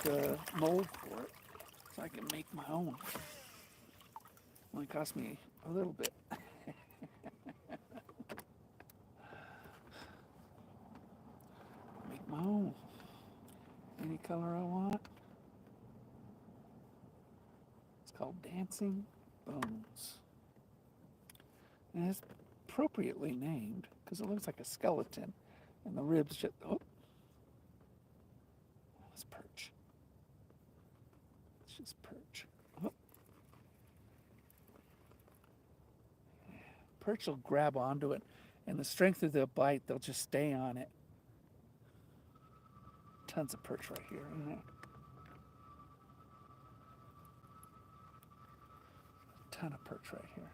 the mold for it, so I can make my own. Only cost me a little bit. Make my own. Any color I want. It's called Dancing Bones. And it's appropriately named because it looks like a skeleton, and the ribs just, oh, it's perch. It's just perch. Oh. Perch will grab onto it, and the strength of the bite, they'll just stay on it. Tons of perch right here, isn't there? A ton of perch right here.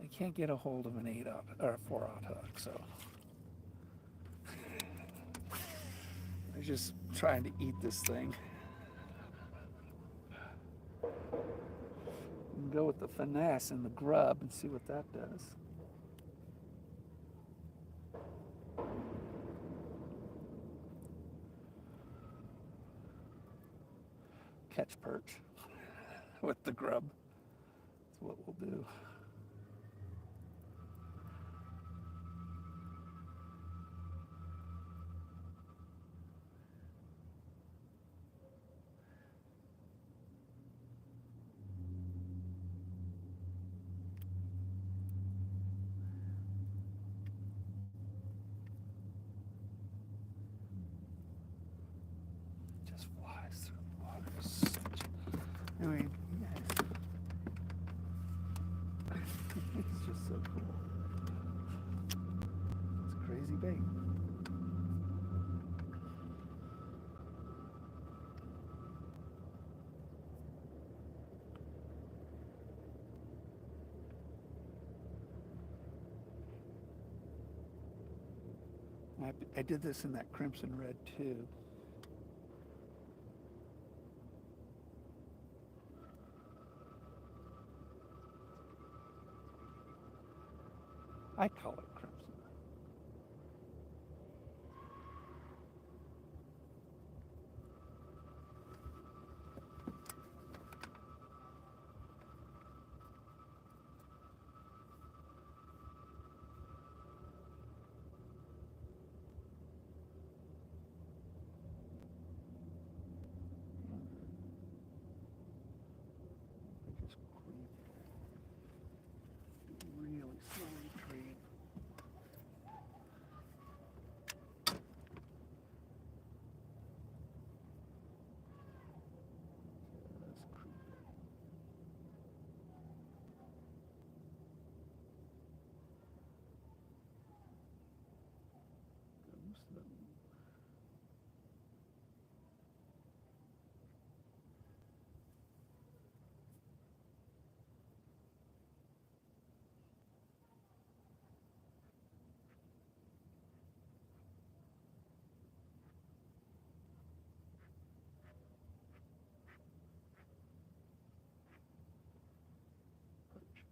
They can't get a hold of an 8-aught or a 4-aught hook, so they're just trying to eat this thing. You can go with the finesse and the grub and see what that does. Catch perch with the grub. That's what we'll do. Just flies through the water. I mean, yes. It's just so cool. It's a crazy bait. I did this in that crimson red too. I call it crimson. I just creep. Really slowly creep. Just creep. Go slow. Perch.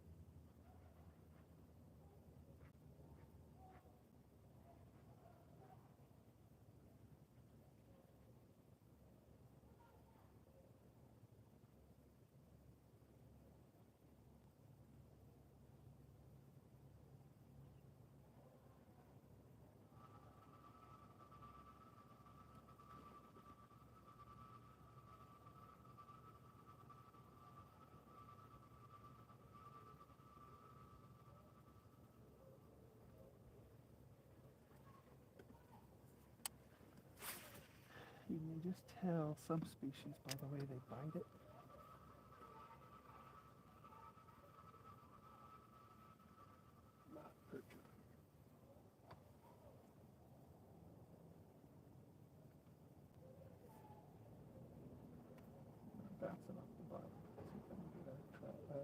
You can just tell some species by the way they bite it. Not perch. Bouncing off the bottom. See if I can get a trout.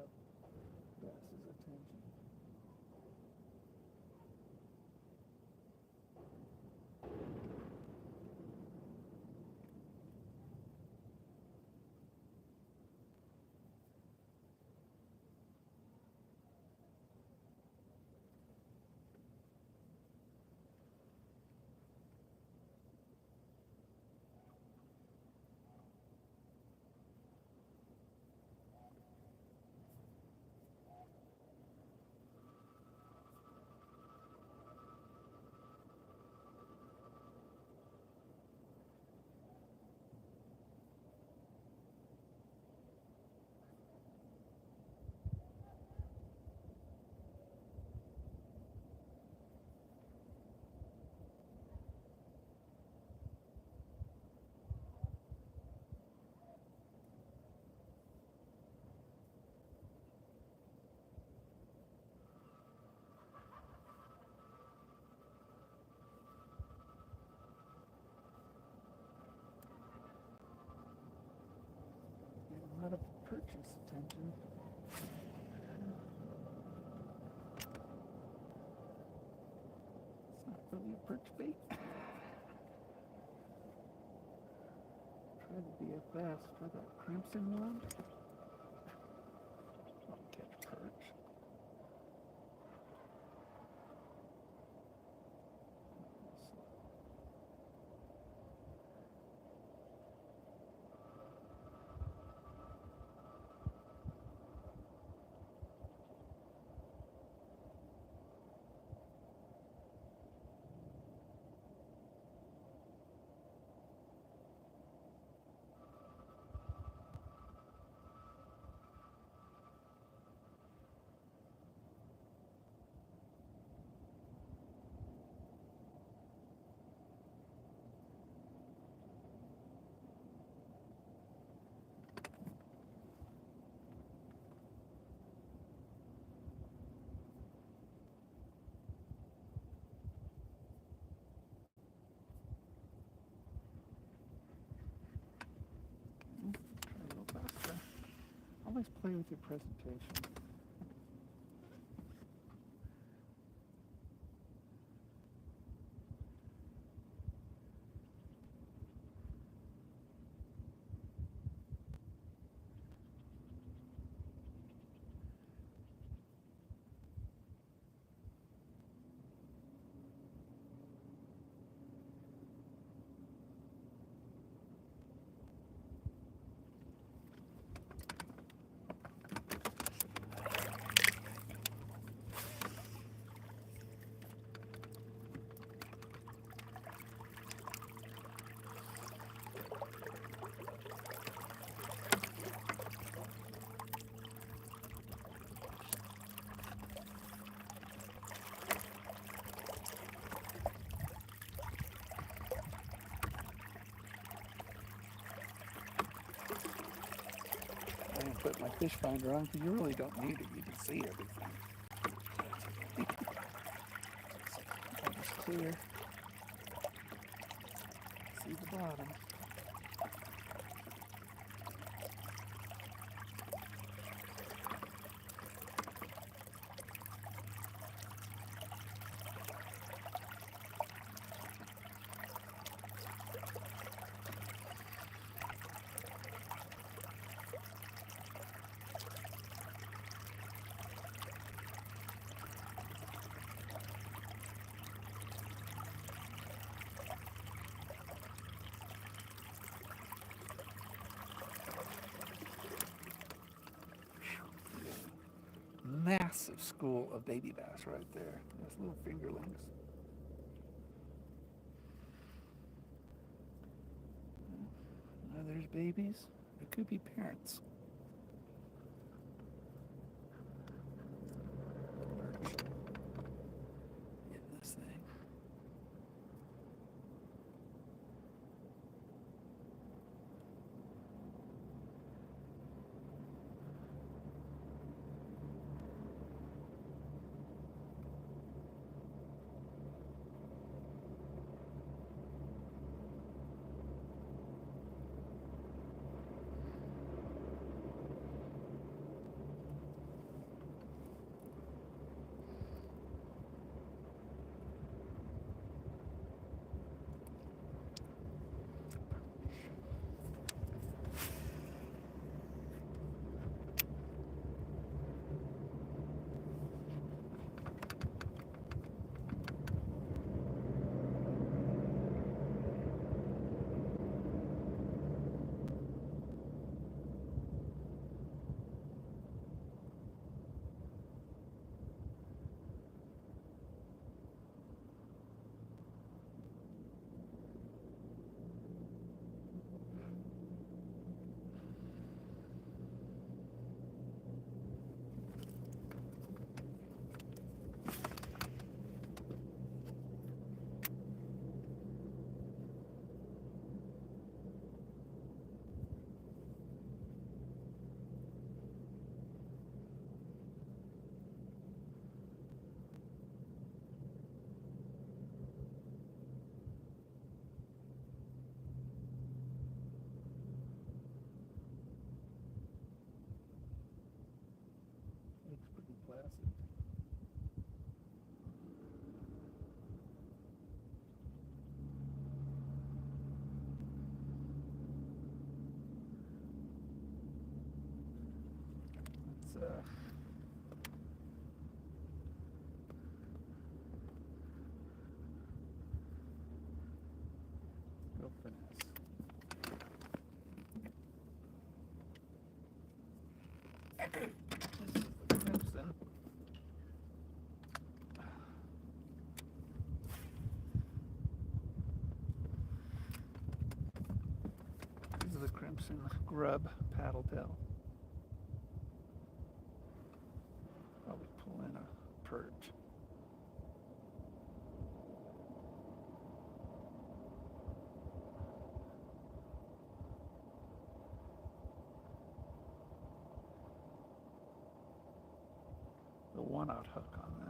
focus attention. It's not really a perch bait. Try to be a fast for that crimson one. I'll catch perch. Try a little faster. Always play with your presentation. I didn't put my fish finder on because you really don't need it. You can see everything. It's clear. See the bottom. Massive school of baby bass right there. There's little fingerlings. Now there's babies. It could be parents. Perch. Get this thing. Real finesse. This is the crimson. These are the crimson grub paddle tail. Probably pull in a perch. The one-out hook on this.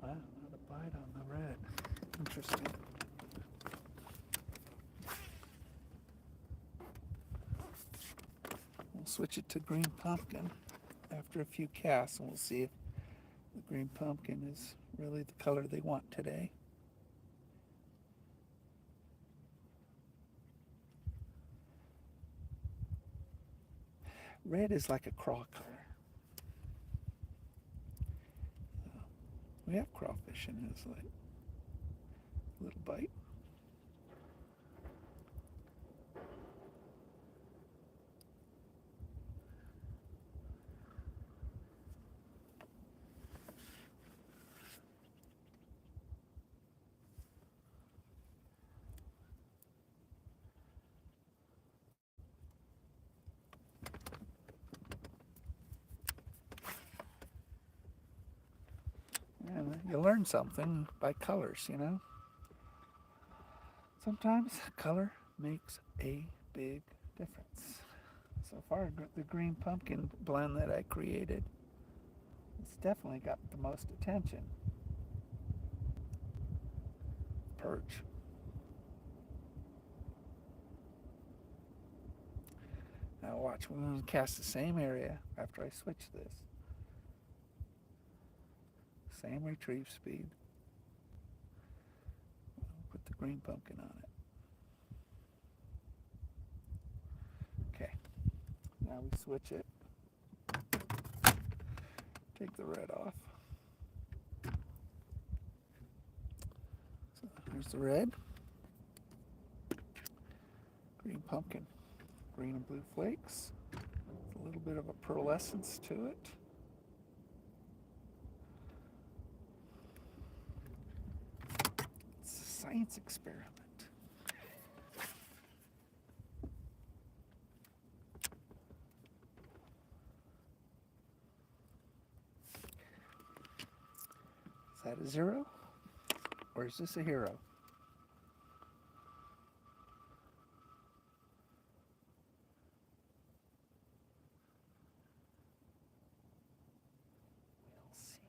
Wow, not a bite on the red. Interesting. We'll switch it to green pumpkin after a few casts, and we'll see if the green pumpkin is really the color they want today. Red is like a craw color. We have crawfish in his like little bite. And you learn something by colors, you know. Sometimes color makes a big difference. So far, the green pumpkin blend that I created, it's definitely got the most attention. Perch. Now watch, we're going to cast the same area after I switch this. Same retrieve speed. Put the green pumpkin on it. Okay, now we switch it. Take the red off. So here's the red. Green pumpkin. Green and blue flakes. A little bit of a pearlescence to it. It's a science experiment. Is that a zero? Or is this a hero? We'll see.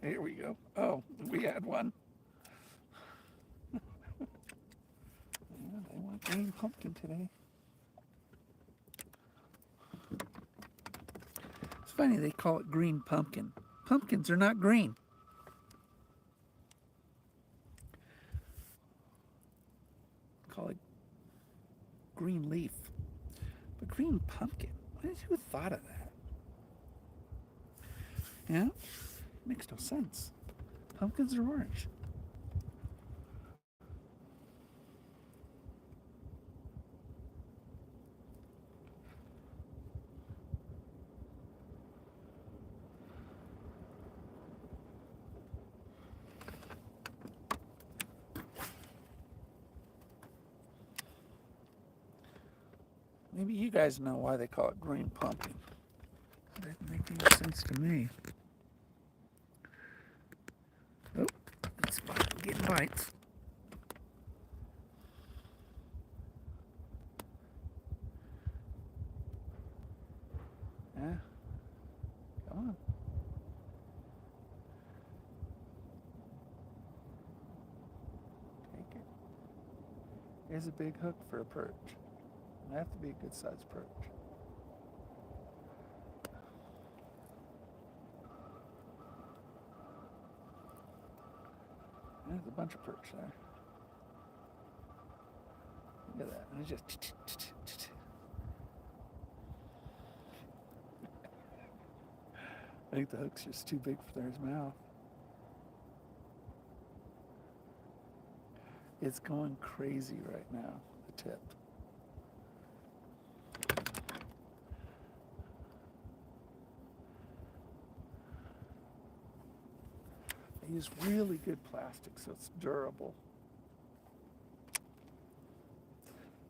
Here we go. Oh, we had one. Yeah, they want green pumpkin today. It's funny they call it green pumpkin. Pumpkins are not green. Call it green leaf. But green pumpkin, who thought of that? Yeah? Makes no sense. Pumpkins are orange. Maybe you guys know why they call it green pumpkin. It didn't make any sense to me. Oh, it's getting bites. is a big hook for a perch. They have to be a good sized perch. There's a bunch of perch there. Look at that. And it's just. I think the hook's just too big for his mouth. It's going crazy right now, the tip. I use really good plastic so it's durable.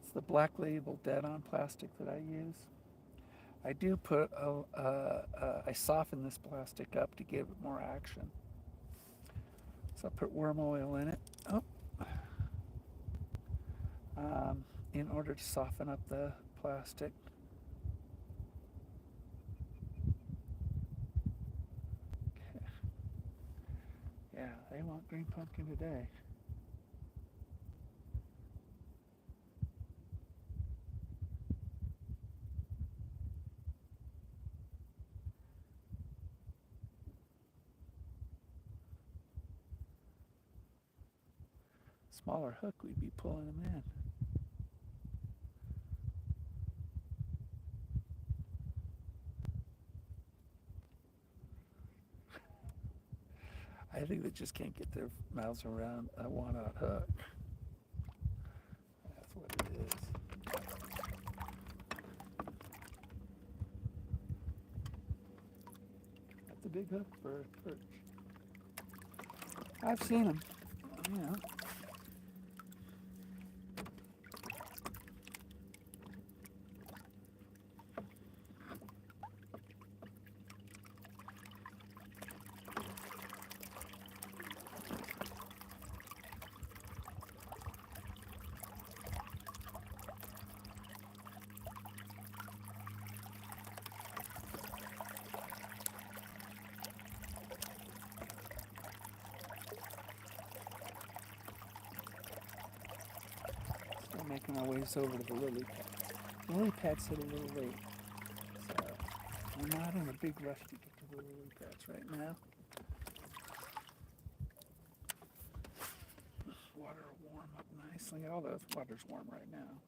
It's the Black Label dead-on plastic that I use. I do put, I soften this plastic up to give it more action. So I put worm oil in it. In order to soften up the plastic. Okay. Yeah, they want green pumpkin today. Smaller hook, we'd be pulling them in. I think they just can't get their mouths around a one-aught hook. That's what it is. That's a big hook for a perch. I've seen them, you know. Still making our ways over to the lily pads. The lily pads hit a little late, so we're not in a big rush to get to the lily pads right now. Water will warm up nicely, although the water's warm right now.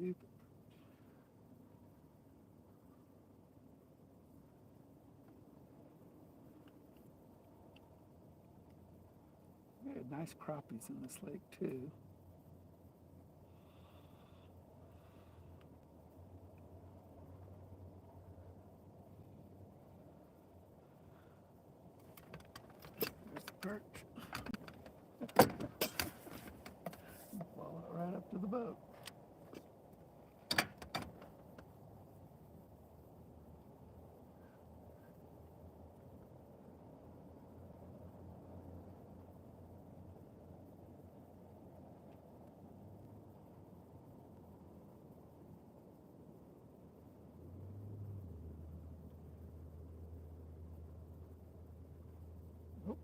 Stupid. We had nice crappies in this lake too. There's the perch. Follow it right up to the boat. Oh.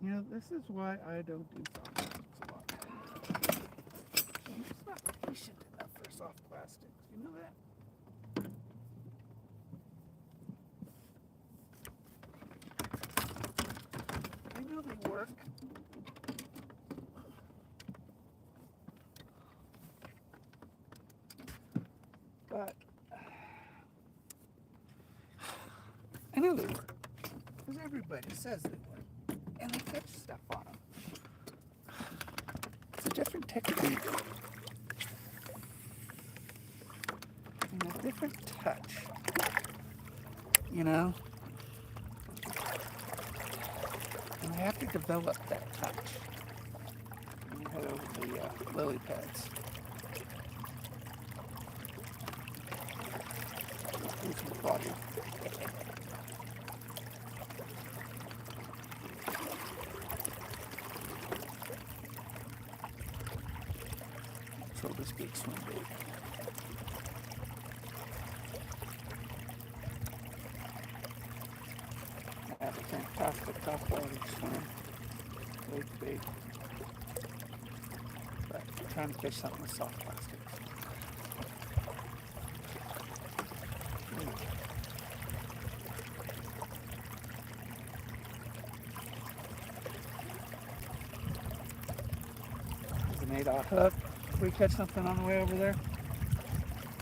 You know, this is why I don't do soft plastics a lot. I'm just not patient enough for soft plastics. You know that? I know they work. But I know they work. Because everybody says they work. And they catch stuff on them. It's a different technique. And a different touch. You know? And I have to develop that touch. Let me head over the lily pads. Do some body. Throw this big swim bait. I have a fantastic top quality swim. Big bait. But I'm trying to catch something with soft plastics. There's an 8/0 hook. If we catch something on the way over there,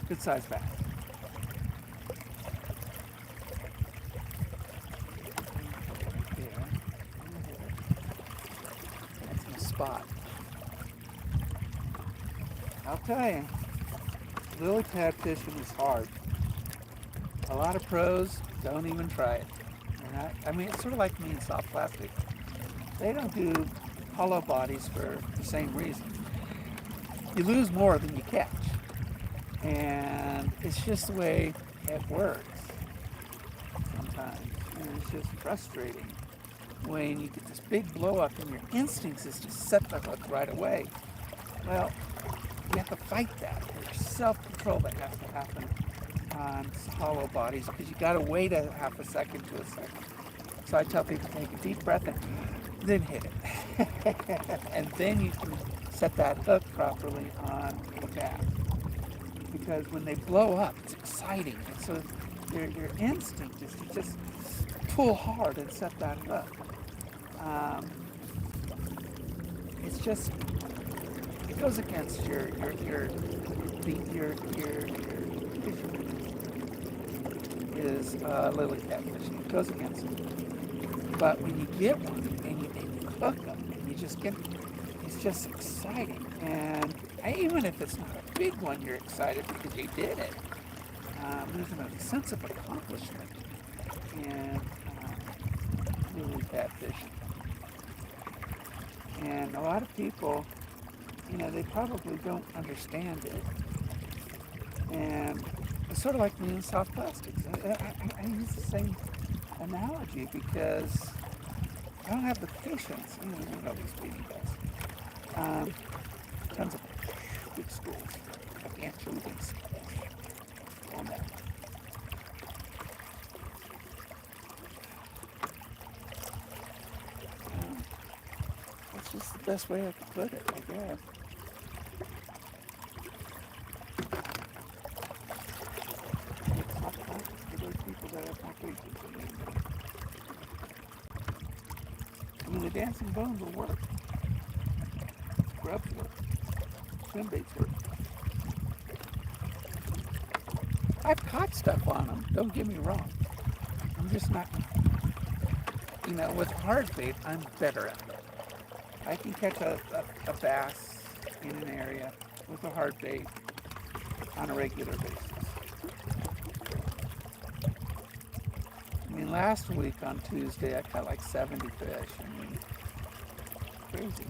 good size bass. Right there. That's my spot. I'll tell you, lily pad fishing is hard. A lot of pros don't even try it. And I mean, it's sort of like me and soft plastic. They don't do hollow bodies for the same reason. You lose more than you catch. And it's just the way it works sometimes. And it's just frustrating when you get this big blow up and your instincts is to set the hook right away. Well, you have to fight that. There's self-control that has to happen on hollow bodies because you got to wait a half a second to a second. So I tell people, take a deep breath and then hit it. And then you can set that hook properly on the bass. Because when they blow up, it's exciting. And so your instinct is to just pull hard and set that hook. It's just, it goes against your is lily pad fishing. It goes against it. But when you get one and you hook them, and you just get, it's just exciting. And even if it's not a big one, you're excited because you did it. There's a sense of accomplishment in lily pad fishing. And a lot of people, you know, they probably don't understand it. And it's sort of like me and soft plastics. I use the same analogy because I don't have the patience. You know these baby guys. Tons of big schools. I can't chew these on that. It's just the best way I could put it, I guess. I mean, the dancing bones will work. Grubs work. Swim baits work. I've caught stuff on them, don't get me wrong. I'm just not, you know, with hard bait, I'm better at it. I can catch a bass in an area with a hard bait on a regular basis. I mean, last week on Tuesday, I caught like 70 fish. I mean, crazy.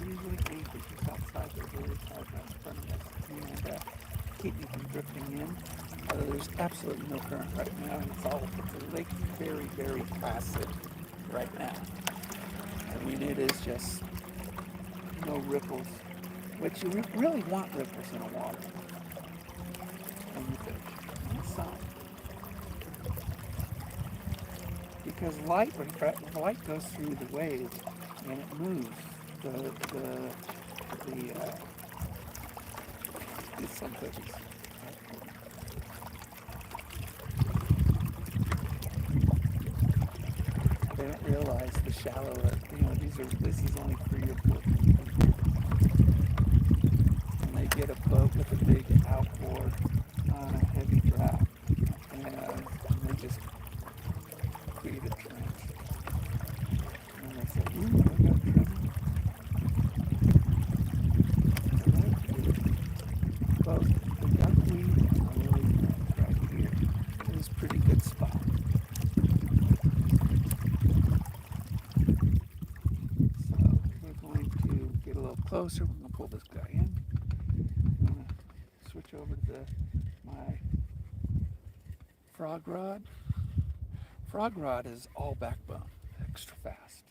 Usually anchors just outside the village, right in front of us, and keep me from drifting in. There's absolutely no current right now. The lake very, very placid right now. I mean, it is just no ripples, which you really want ripples in a water when you fish. And some. Because light goes through the waves and it moves these some cookies. They don't realize the shallower, this is only 3 or 4 feet. And they get a boat with a big outboard on a heavy draft, and they just create a trench. And they say, ooh, I got trouble. Well, the duckweed right here is a pretty good spot. So we're going to get a little closer. We're going to pull this guy in. I'm going to switch over to my frog rod. Frog rod is all backbone, extra fast.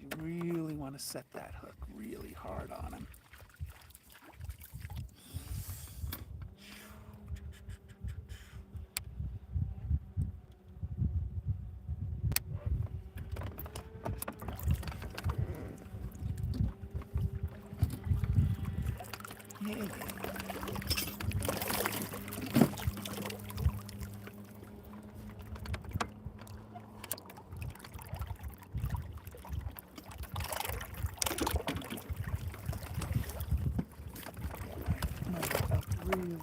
You really want to set that hook really hard on him. Yeah. Really.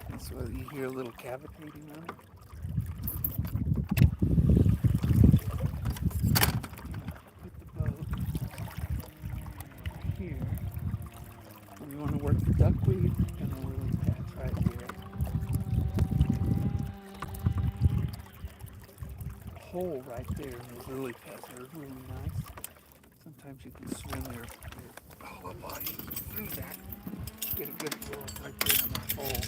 And so you hear a little cavitating on it. Put the boat here. And we want to work the duckweed and the lily pads right here. A hole right there in those lily pads are really nice. Sometimes you can swim your whole body through that. Get a good pull right there in that hole.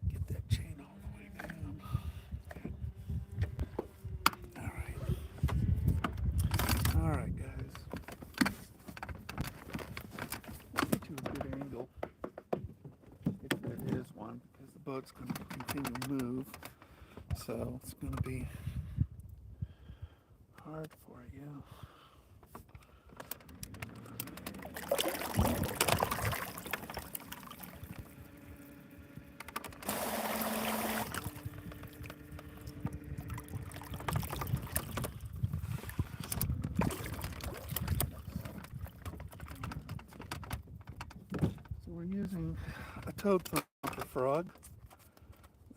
Get that chain all the way down. All right, guys. Let's get to a good angle, if there is one, because the boat's going to continue to move. So it's going to be hard for you. So we're using a toad thumper frog.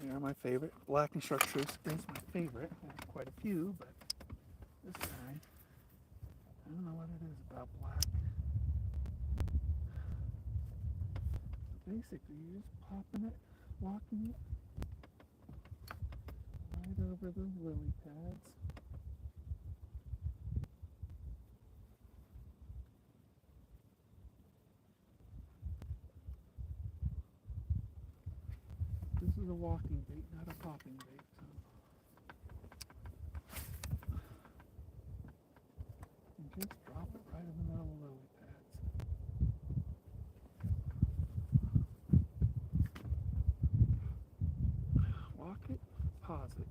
They are my favorite. Black and chartreuse is my favorite. I have quite a few, but this guy, I don't know what it is about black. Basically, you're just popping it, walking it right over the lily pads. This is a walking bait, not a popping bait. So. And just drop it right in the middle of the lily pads. Walk it, pause it.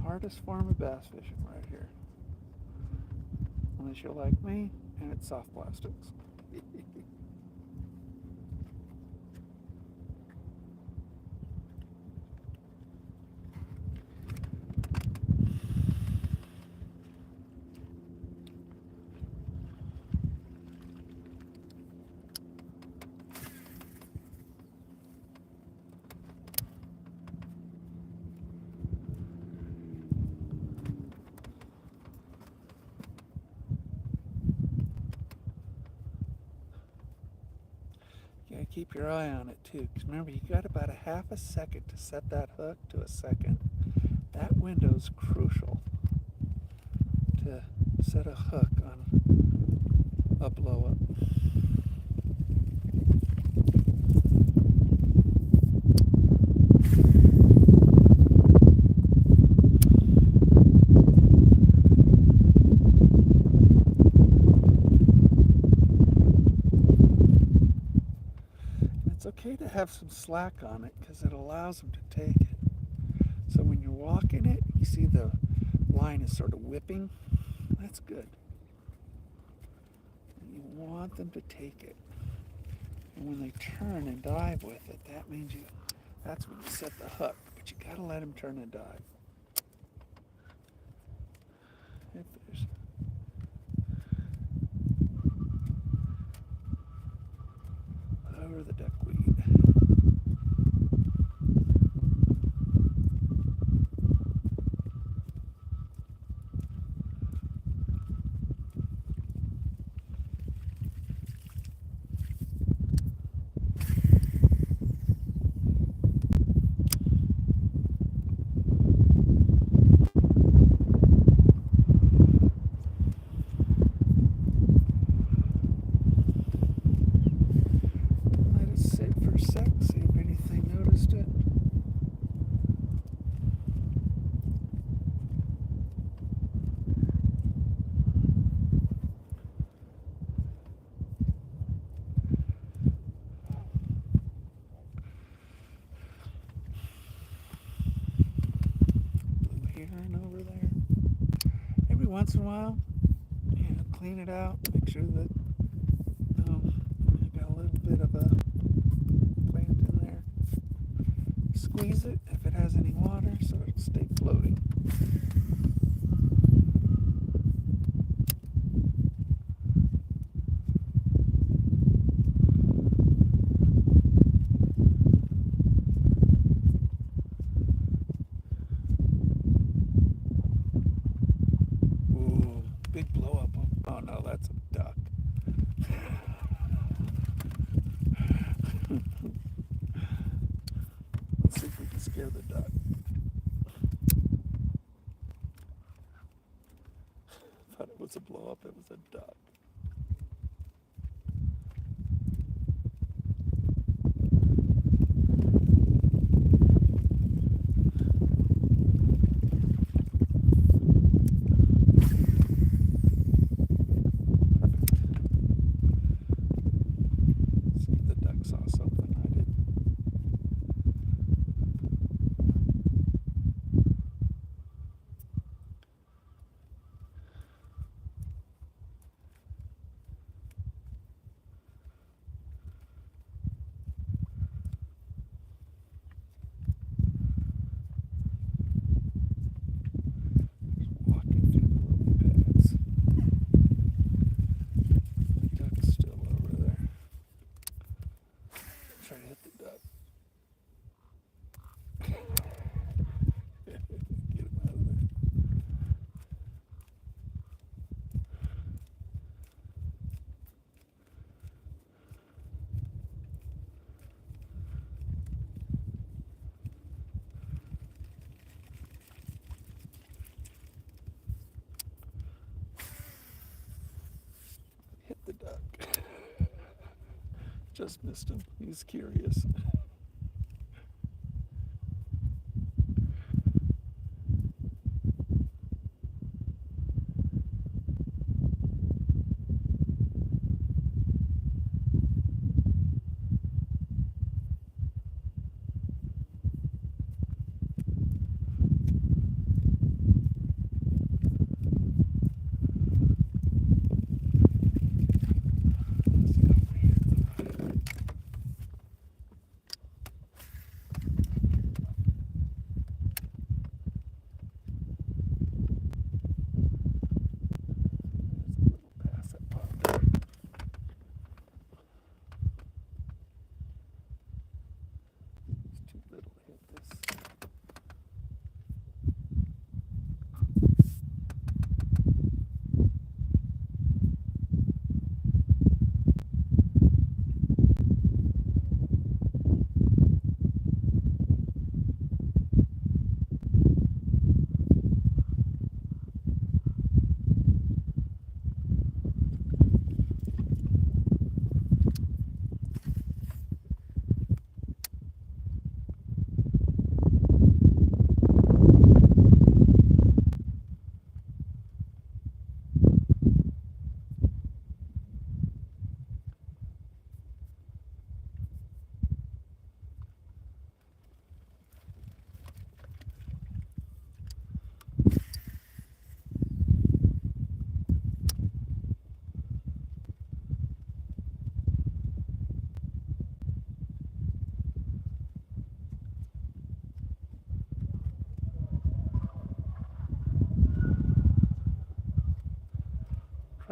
Hardest form of bass fishing right here. Unless you're like me and it's soft plastics. You gotta keep your eye on it too, because remember, you got about a half a second to set that hook to a second. That window's crucial to set a hook on a blow up. It's okay to have some slack on it because it allows them to take it. So when you're walking it, you see the line is sort of whipping. That's good. You want them to take it. And when they turn and dive with it, that means that's when you set the hook. But you gotta let them turn and dive. If there's over the duckweed. Over there. Every once in a while, clean it out, make sure that I got a little bit of a plant in there. Squeeze it if it has any water so it'll stay floating. Big blow up. Oh no, that's a duck. Let's see if we can scare the duck. Thought it was a blow up, it was a duck. The duck. Just missed him. He's curious.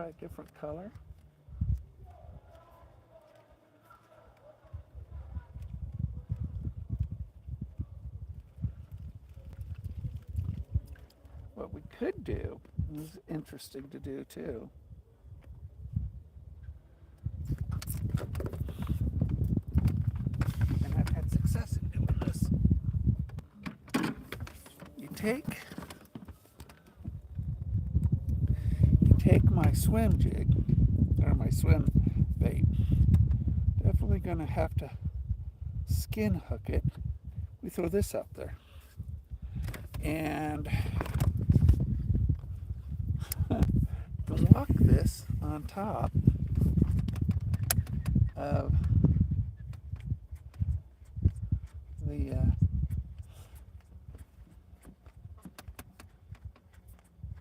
try a different color. What we could do, this is interesting to do too, and I've had success in doing this. You take my swim jig, or my swim bait. Definitely gonna have to skin hook it. We throw this up there. And lock this on top of the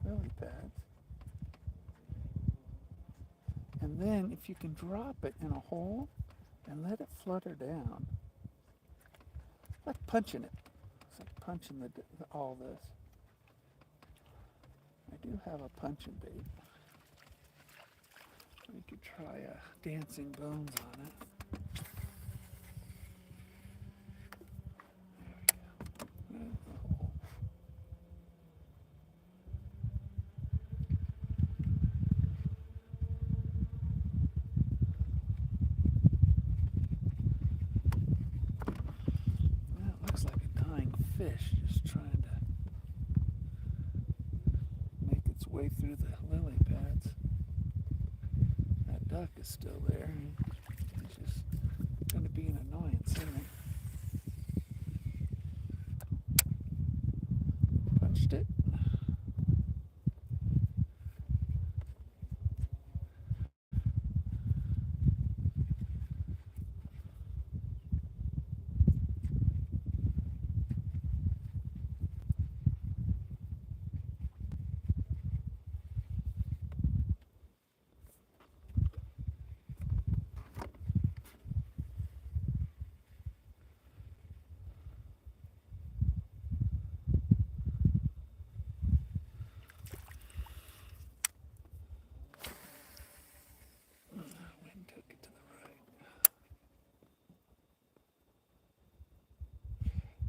lily pads. And then if you can drop it in a hole and let it flutter down, like punching it. It's like punching all this. I do have a punching bait. We could try dancing bones on it. There we go. There's the hole. Well, it looks like a dying fish just trying to make its way through the lily pads. That duck is still there. He's just going to be an annoyance, isn't it? Punched it.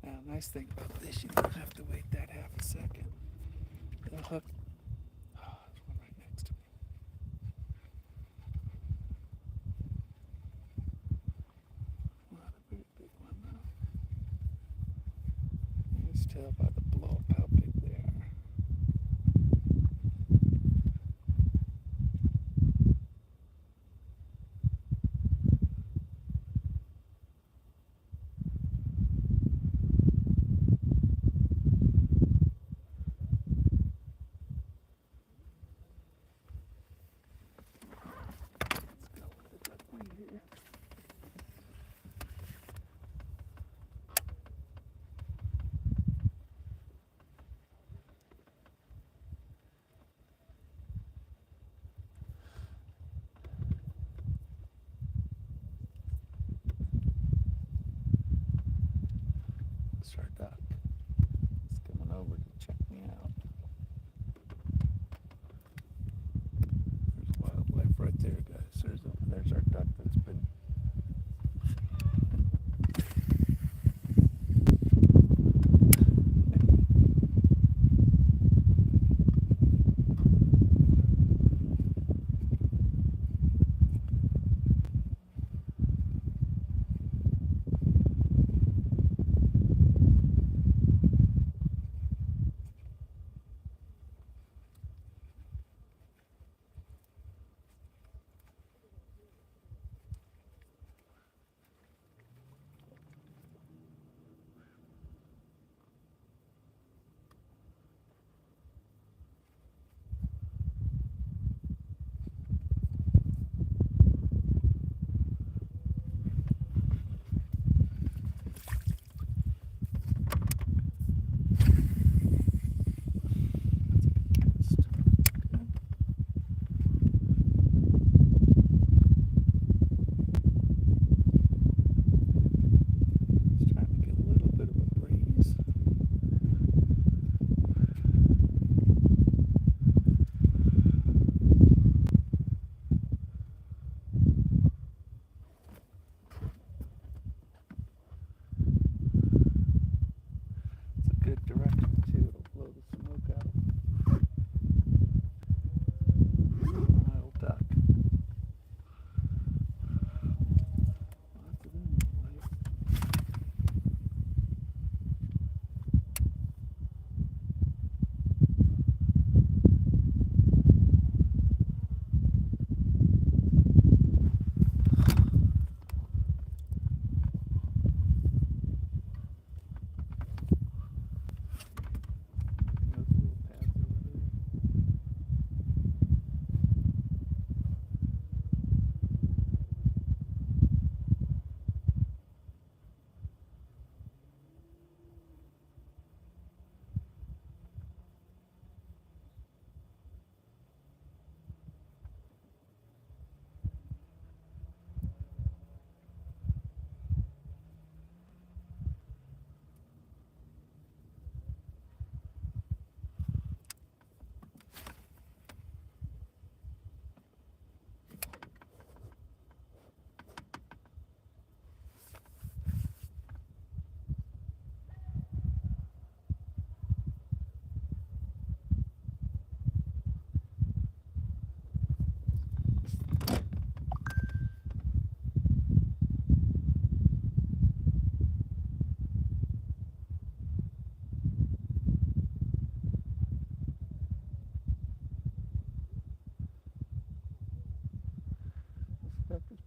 Now, nice thing about this, you don't have to wait that half a second. It'll hook. Oh, there's one right next to me. Not a very big one, though. You can just tell by the blow up how big they are. It's our duck. It's coming over to check me out. There's wildlife right there, guys. There's our duck that's been.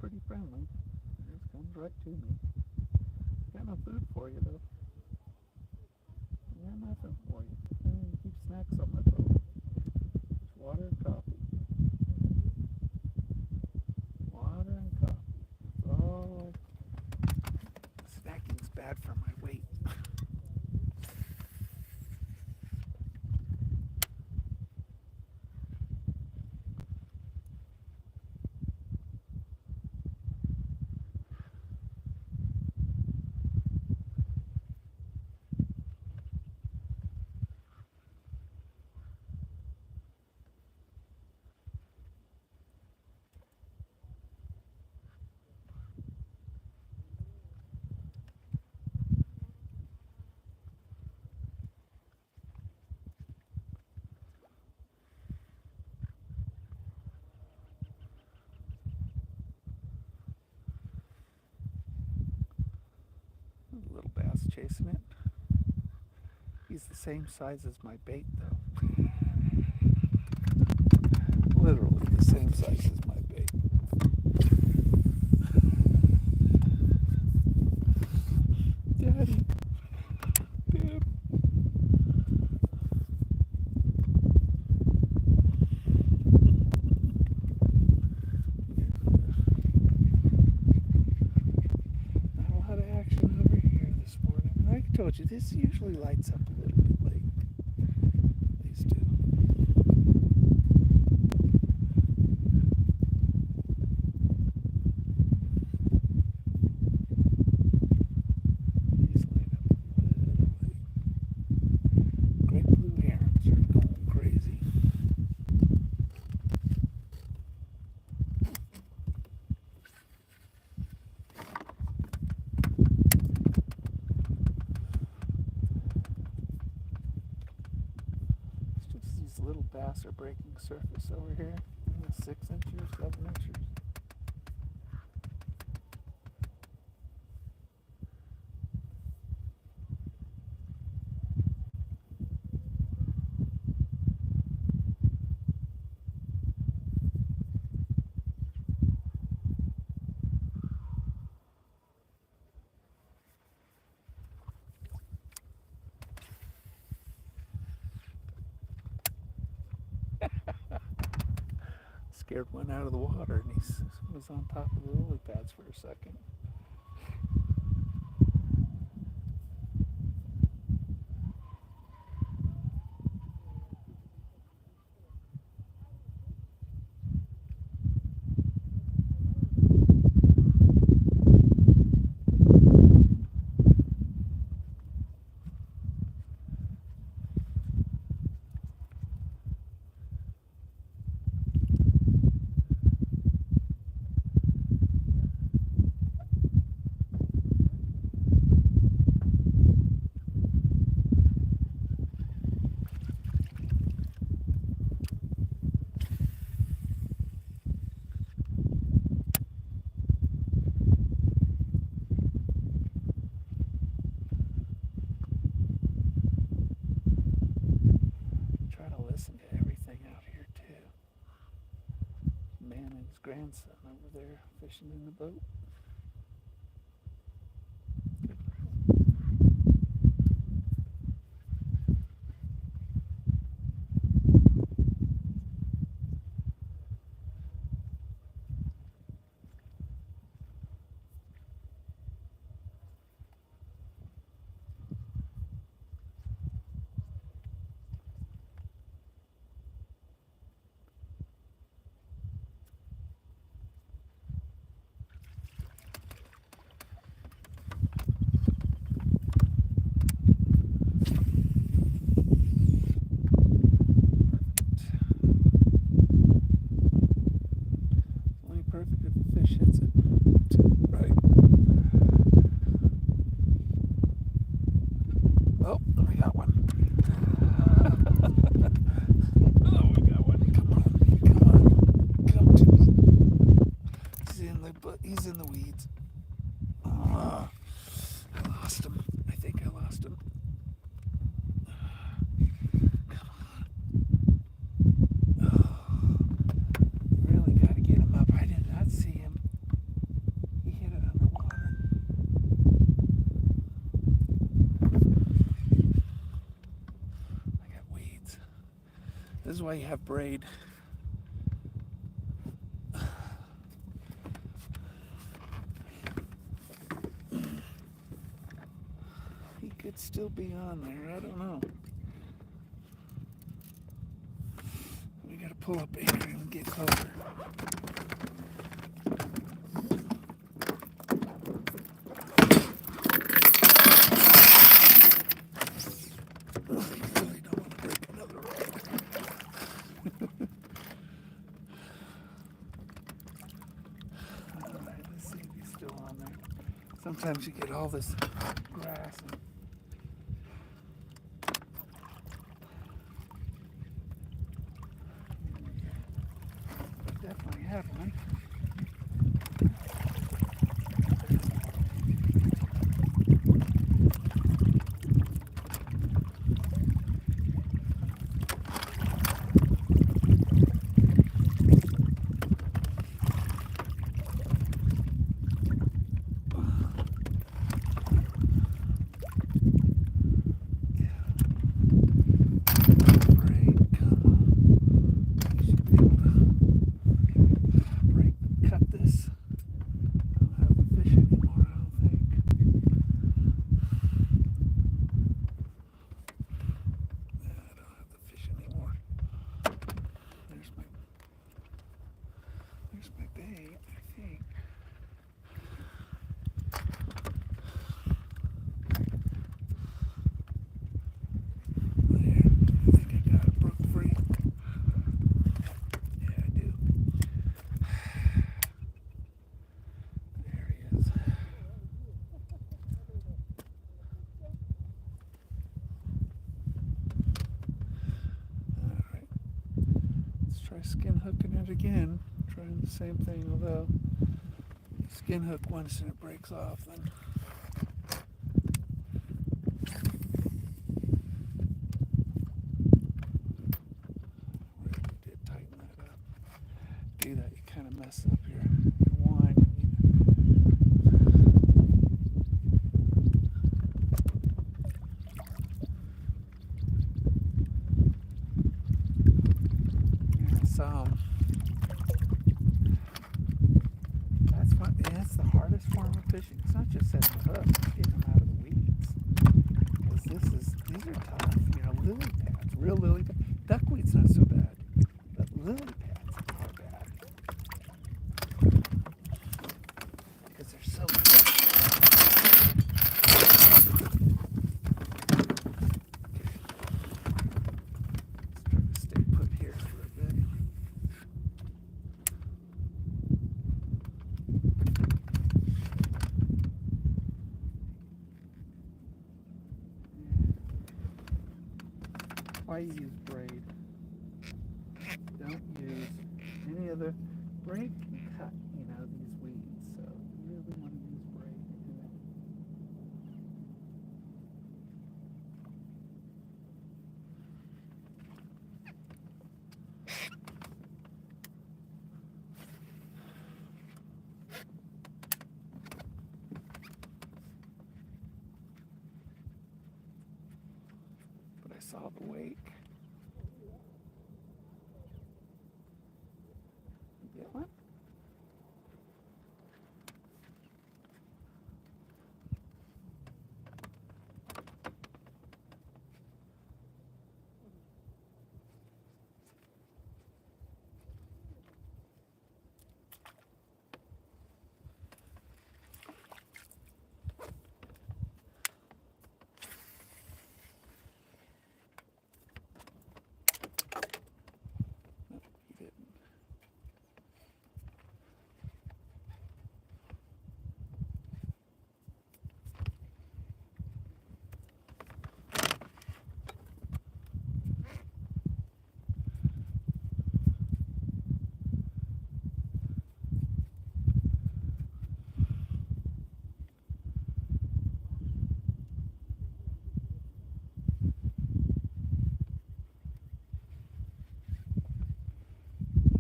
pretty friendly. It just comes right to me. Got no food for you though. Got nothing for you. I mean, keep snacks on my boat. Just water and coffee. Water and coffee. That's all. Snacking's bad for my weight. There's a little bass chasing it. He's the same size as my bait though. Literally the same size as my bait. Daddy. Dad. Not a lot of action over here this morning. Like I told you, this usually lights up a little bit late. These do. These light up a little late. Great blue herons are going crazy. It's just these little bass are breaking surface over here. 6 inches, 7 inches. Scared one out of the water and he was on top of the lily pads for a second. Try to listen to everything out here too. Man and his grandson over there fishing in the boat. This is why you have braid. He could still be on there. I don't know. We gotta pull up Adrian and get closer. Sometimes you get all this grass. Definitely have one. Skin hooking it again, trying the same thing, although skin hook once and it breaks off then. Really did tighten that up. Do that, you kind of mess up your wine. That's the hardest form of fishing. It's not just setting the hook, it's getting them out of the weeds. Because these are tough. You know, lily pads, real lily pads. Duckweed's not so bad, but lily pads are bad. Because they're so tough. Let's try to stay put here for a bit. Why use braid? Don't use any other. Braid can cut, these weeds, so you really want to use braid. But I saw the wake. Get one?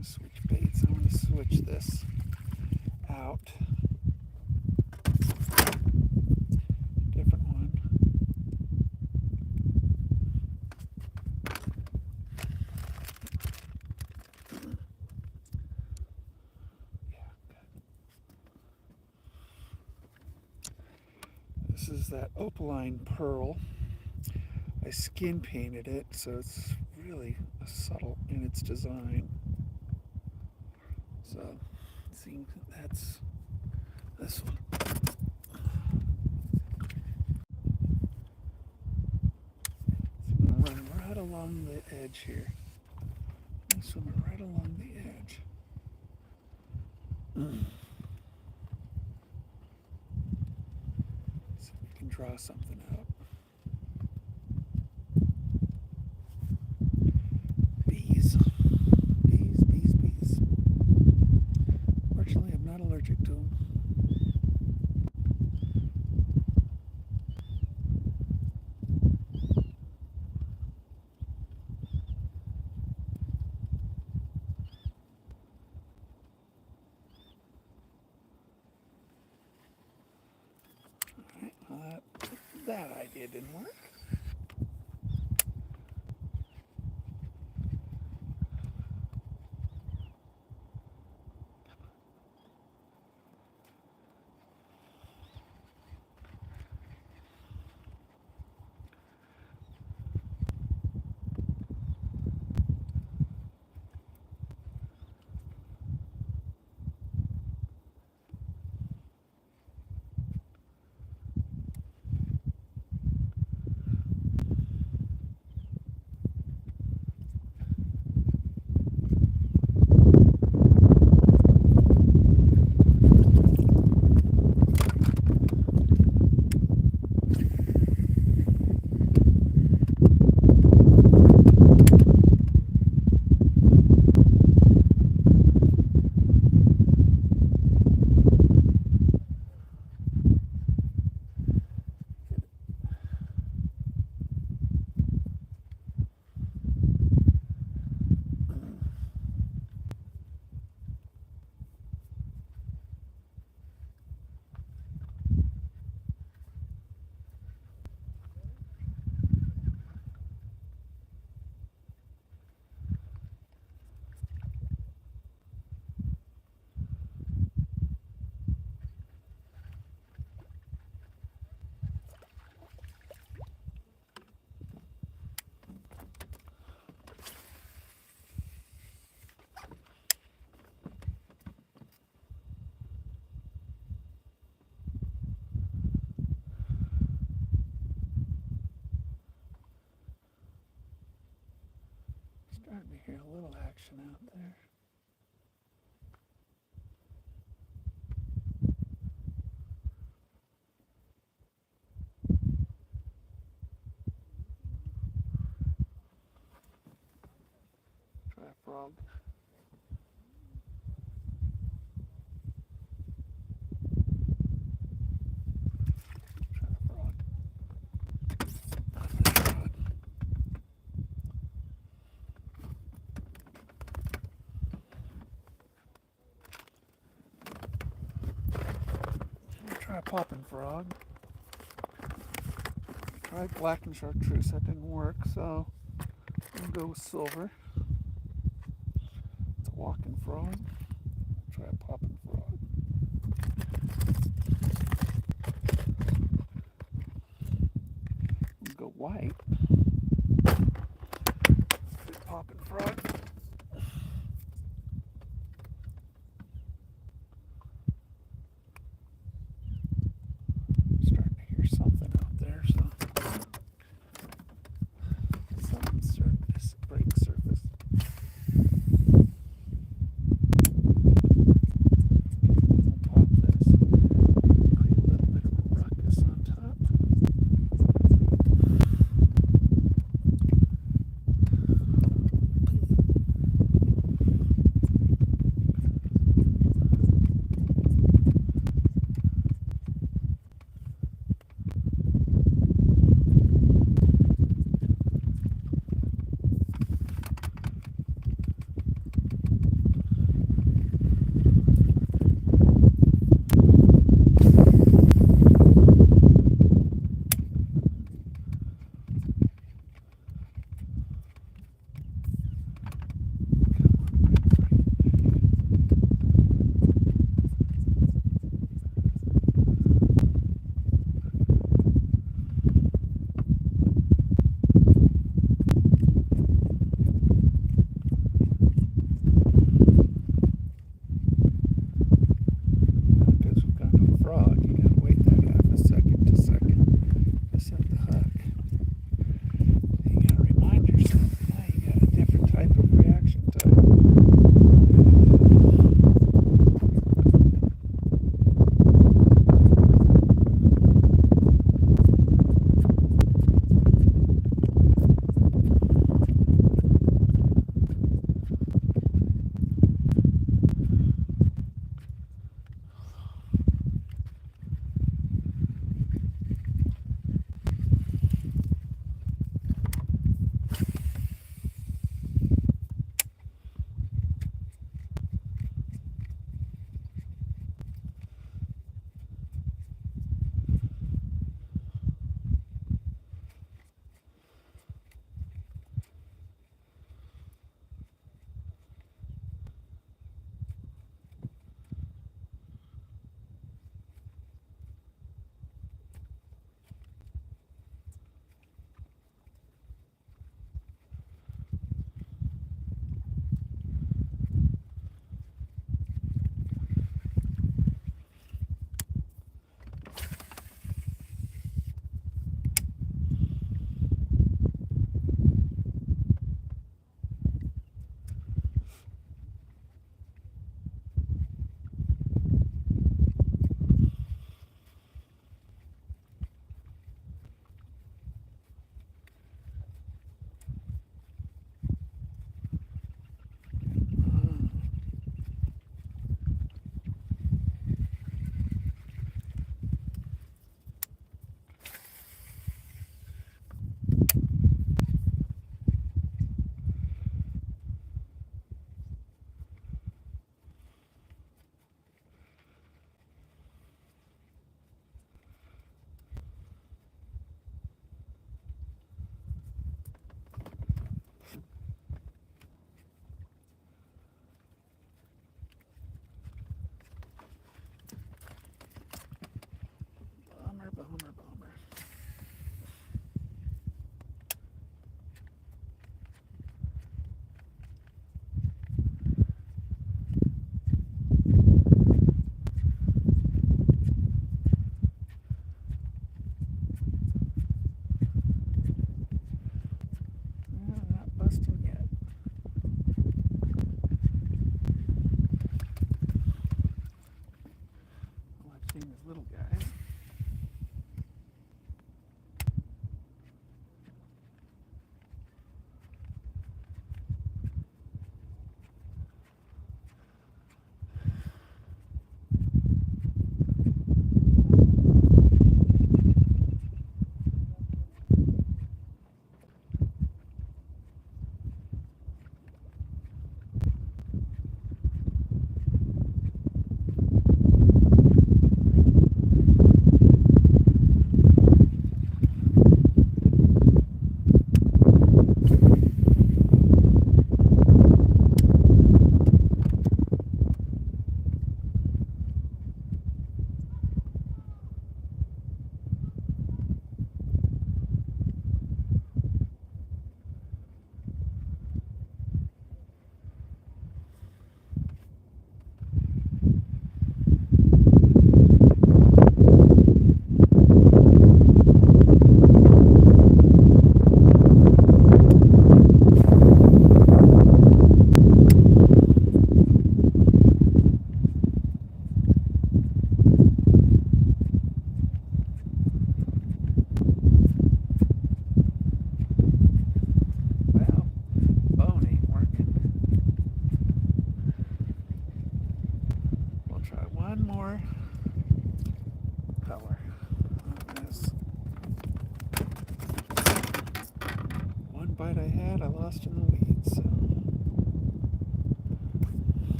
Switch baits. I'm going to switch this out. Different one. This is that opaline pearl. I skin painted it, so it's really subtle in its design. So, see, that's this one. So I'm going to run right along the edge here. I'm swimming right along the edge. See if we can draw something out. Bees. Bees, bees, bees. Fortunately, I'm not allergic to them. Alright, that idea didn't work. Starting to hear a little action out there. Try a frog. Try a frog. Try a popping frog. Tried black and chartreuse, that didn't work, so I'm gonna go with silver. It's a walking frog. Try a popping frog. We'll go white. Popping frog. Starting to hear something out there, so something's starting to break surface. We'll pop this. Create a little bit of a ruckus on top.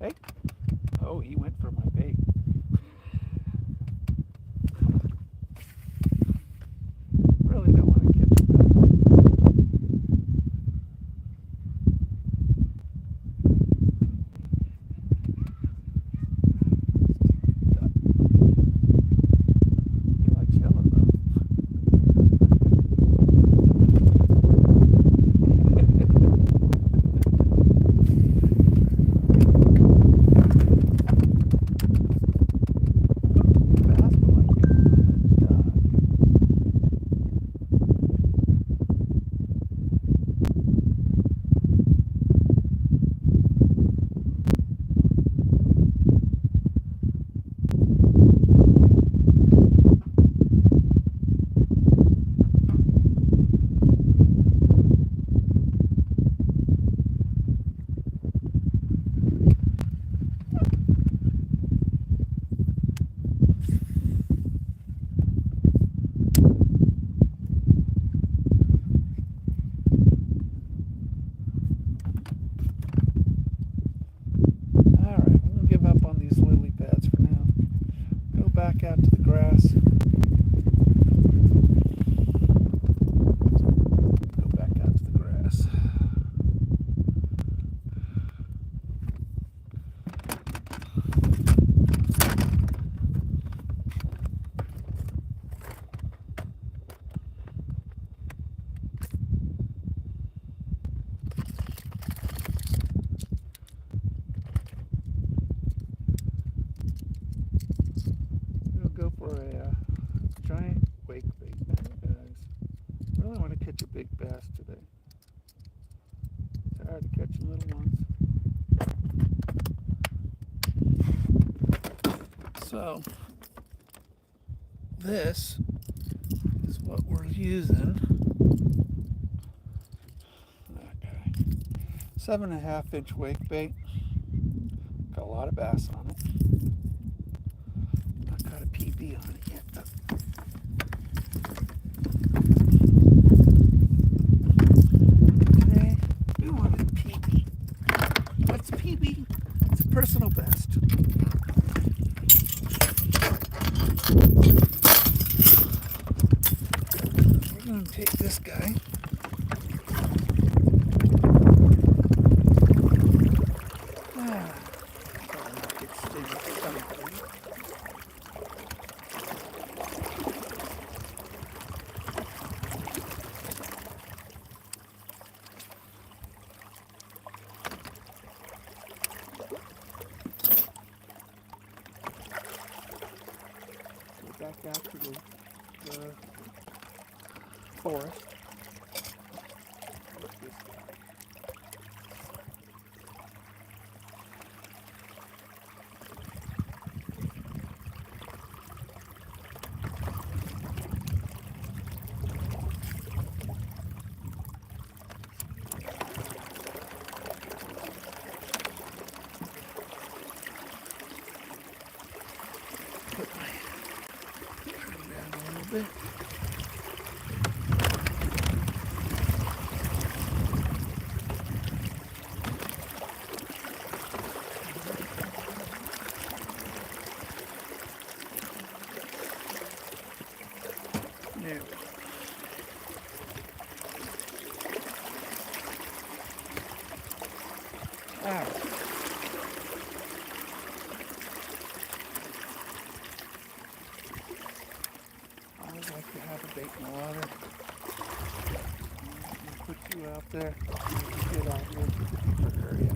Hey. Oh, he went for my bait. Really don't want to catch him. He likes yellow though. Alright, we'll give up on these lily pads for now. Go back out to the grass. Go back out to the grass. We'll go for a giant wake bait now, guys. Really want to catch a big bass today. Tired of catching little ones. So, this is what we're using. Okay. 7.5 inch wake bait. Got a lot of bass on it. Not got a PB on it yet though. Today we wanted PB. What's PB? It's a personal best. We're going to take this guy. Back out to the forest. Look at this guy. Put my trim down a little bit. There we go. All right. I would like to have a bait in the water. I'll put you out there. Get out here to the deeper area.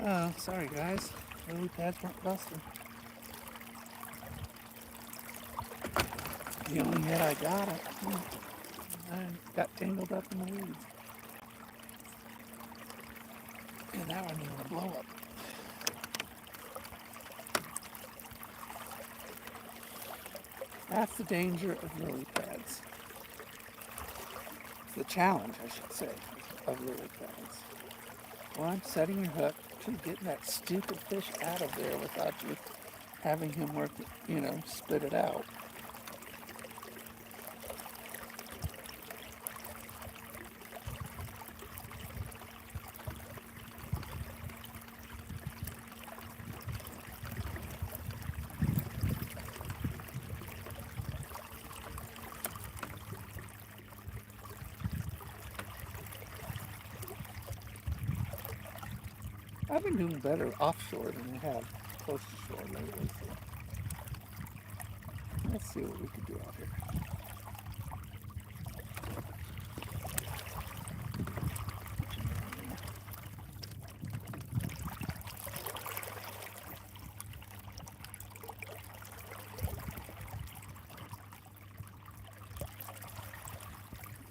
Oh, sorry guys. Lily pads weren't busted. The only hit I got, I got tangled up in the weeds. And that one even a blow up. That's the danger of lily pads. It's the challenge, I should say, of lily pads. One, setting your hook. Two, getting that stupid fish out of there without you having him work it, spit it out. I've been doing better offshore than I have close to shore lately. So let's see what we can do out here.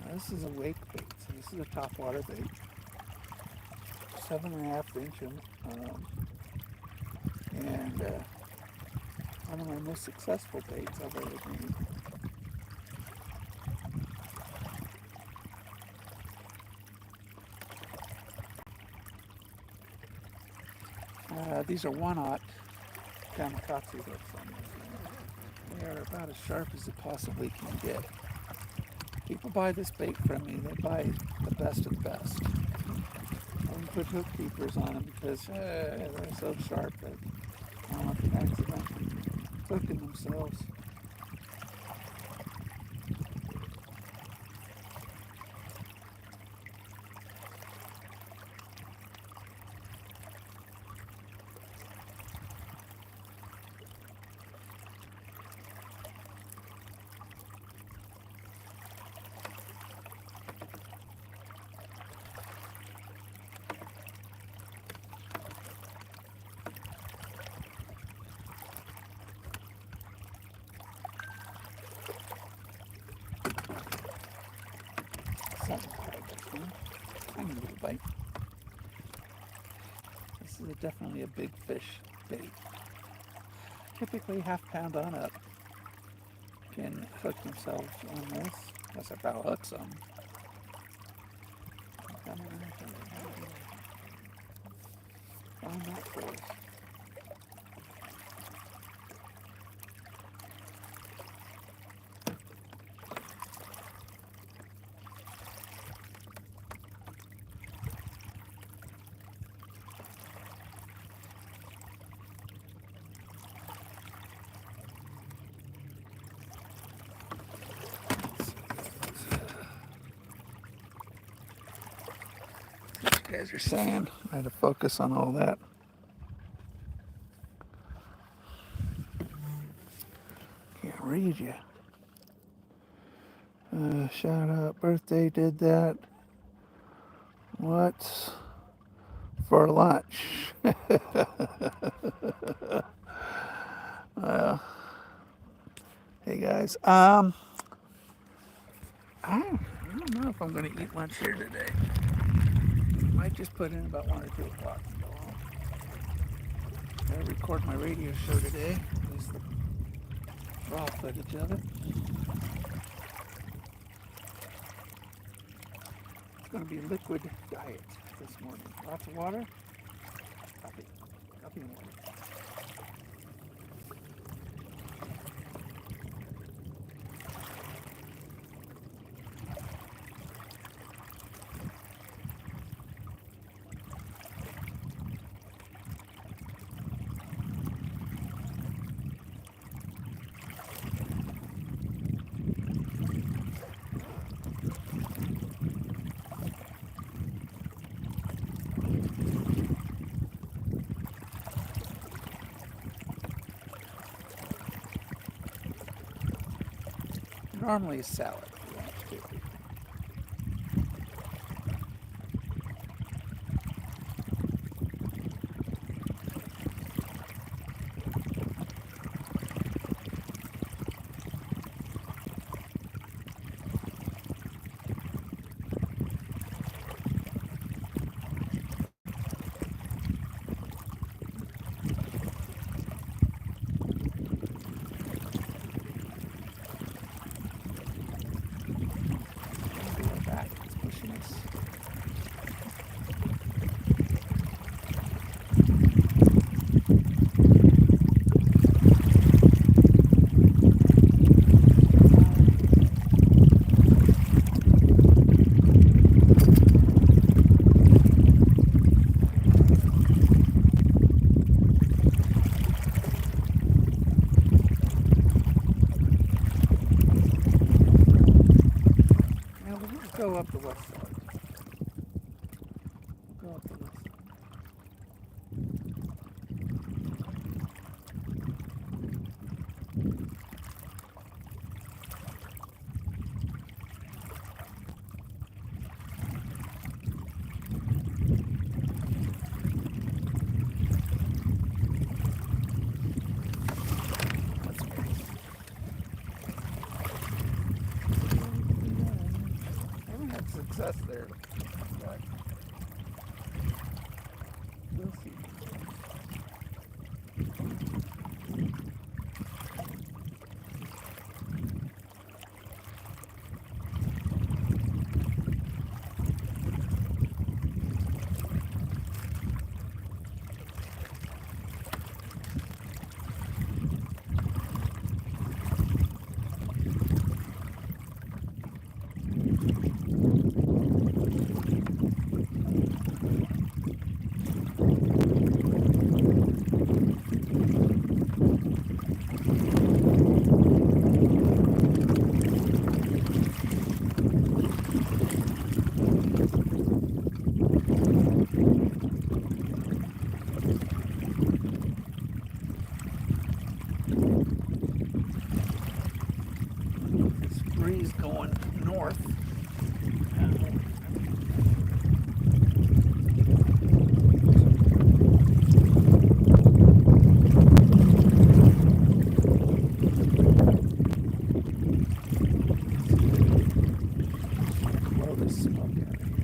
Now, this is a wake bait, so this is a top water bait. 7.5 inch, and one of my most successful baits I've ever made. These are 1/0 kamikaze hooks on this. They are about as sharp as it possibly can get. People buy this bait from me. They buy the best of the best. I wouldn't put hook keepers on them because they're so sharp that I don't want them accidentally hooking themselves. Tiny little bite. This is definitely a big fish bait. Typically 1/2 pound on up can hook themselves on this. That's a bow hook some. Find that for us. You guys are saying I had to focus on all that. Can't read you. Shout out, birthday did that. What's for lunch? Well, hey guys, I don't know if I'm going to eat lunch here today. Might just put in about 1 or 2 o'clock and go home. I gotta record my radio show today. There's the raw footage of it. It's gonna be a liquid diet this morning. Lots of water, coffee and water. Normally a salad for lunch too. Go up the west side. Go up the west side. success there. But we'll see. Breeze going north. Blow this smoke out of here.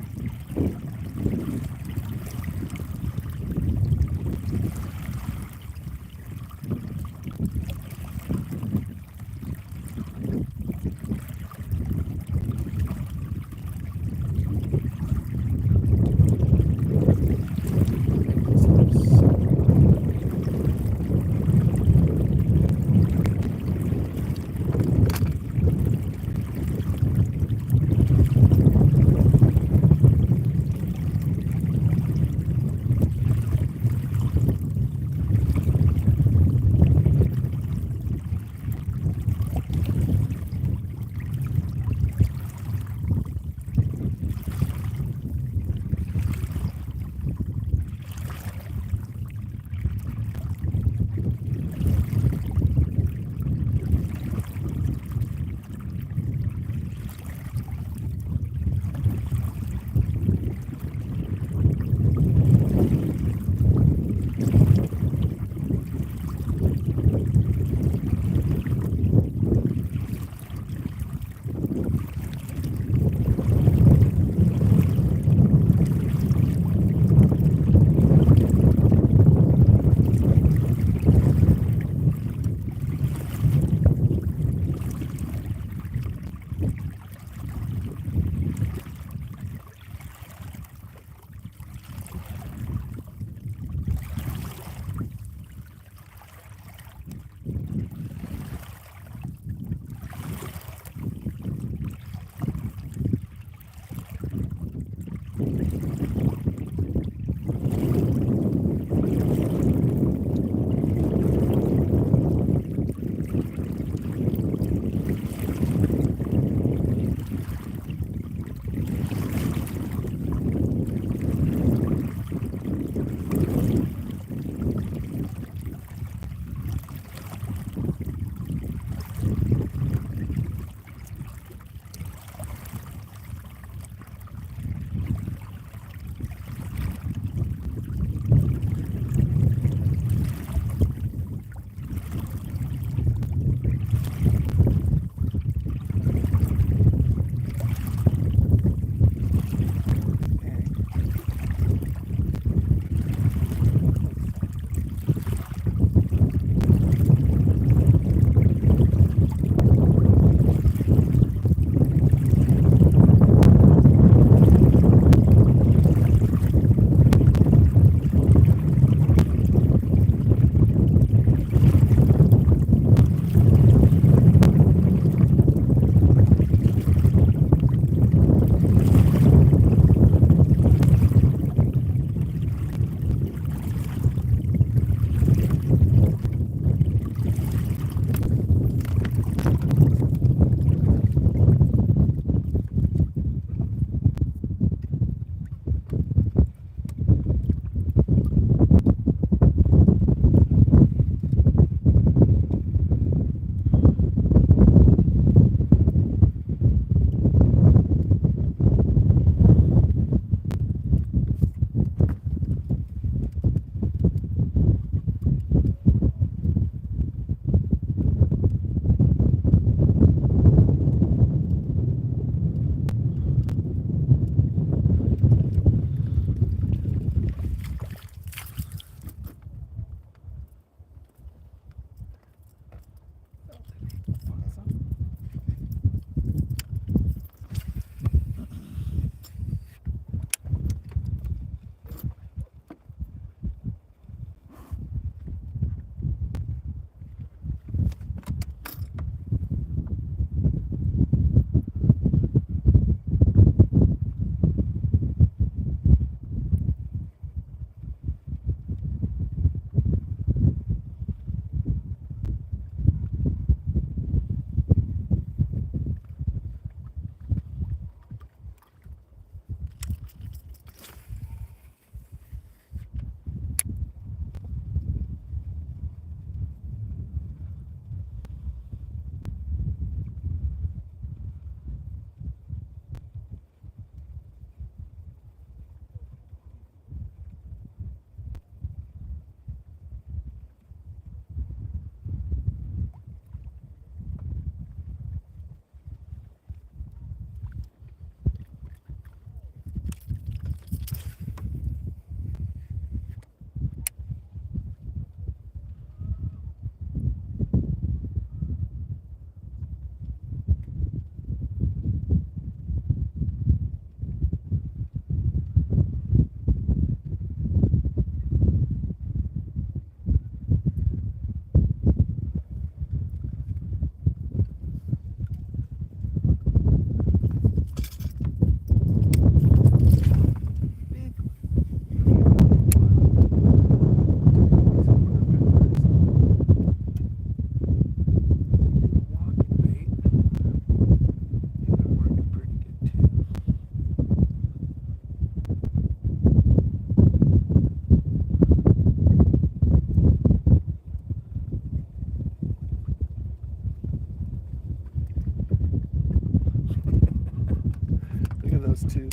those two.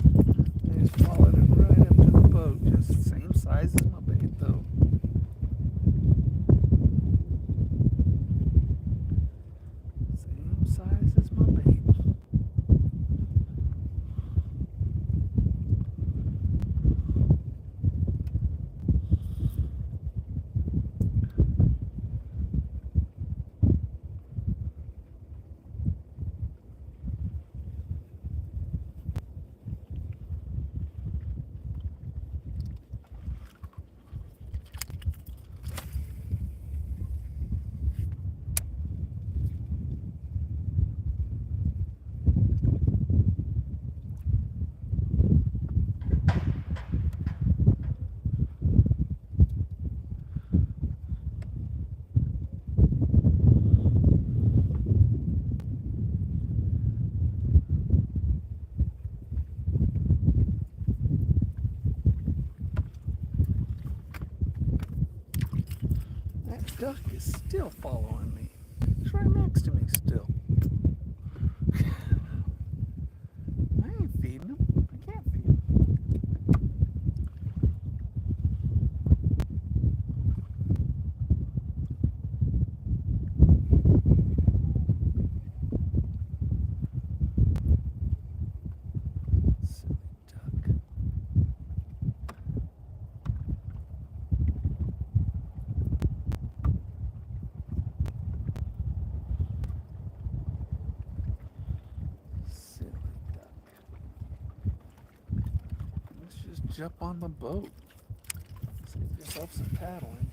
They just followed it right up to the boat. Just same size as my bait, though. Same size as my bait. That duck is still following me. He's right next to me still. I ain't feeding him. I can't feed him. Silly duck. Silly duck. Let's just jump on the boat. Save yourself some paddling.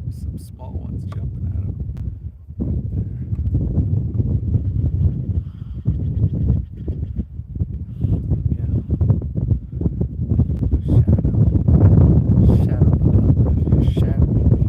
There's some small ones jumping at him. Yeah. Shadow. You're shadowing me.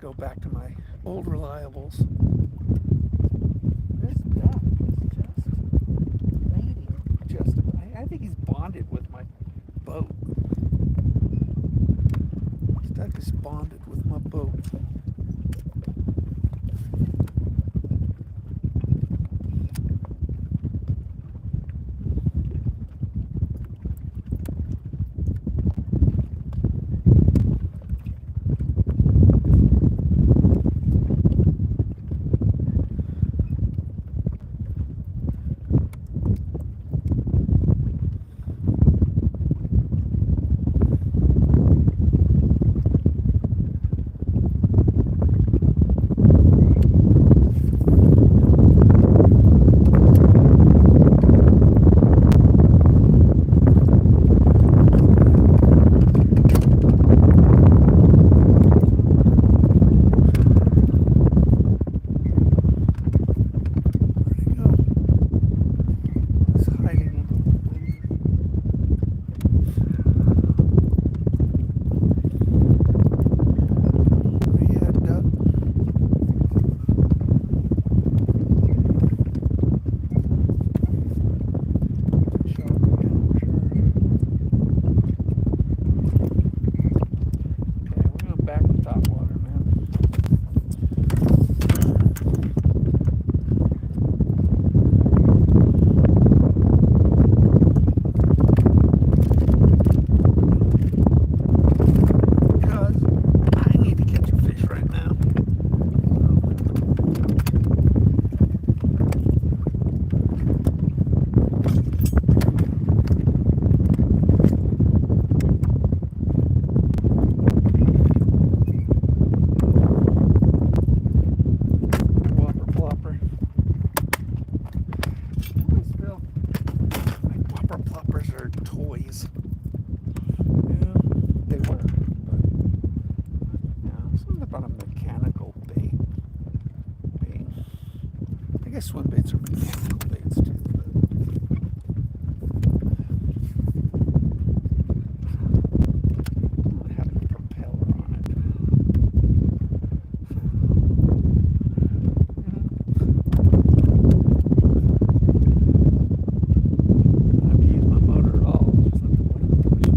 go back to my old reliables. This duck is just waiting. I think he's bonded with my boat. This duck is bonded with my boat. I guess swim baits are mechanical baits too. But having a propeller on it. I don't use my motor at all. Just let the wind push it.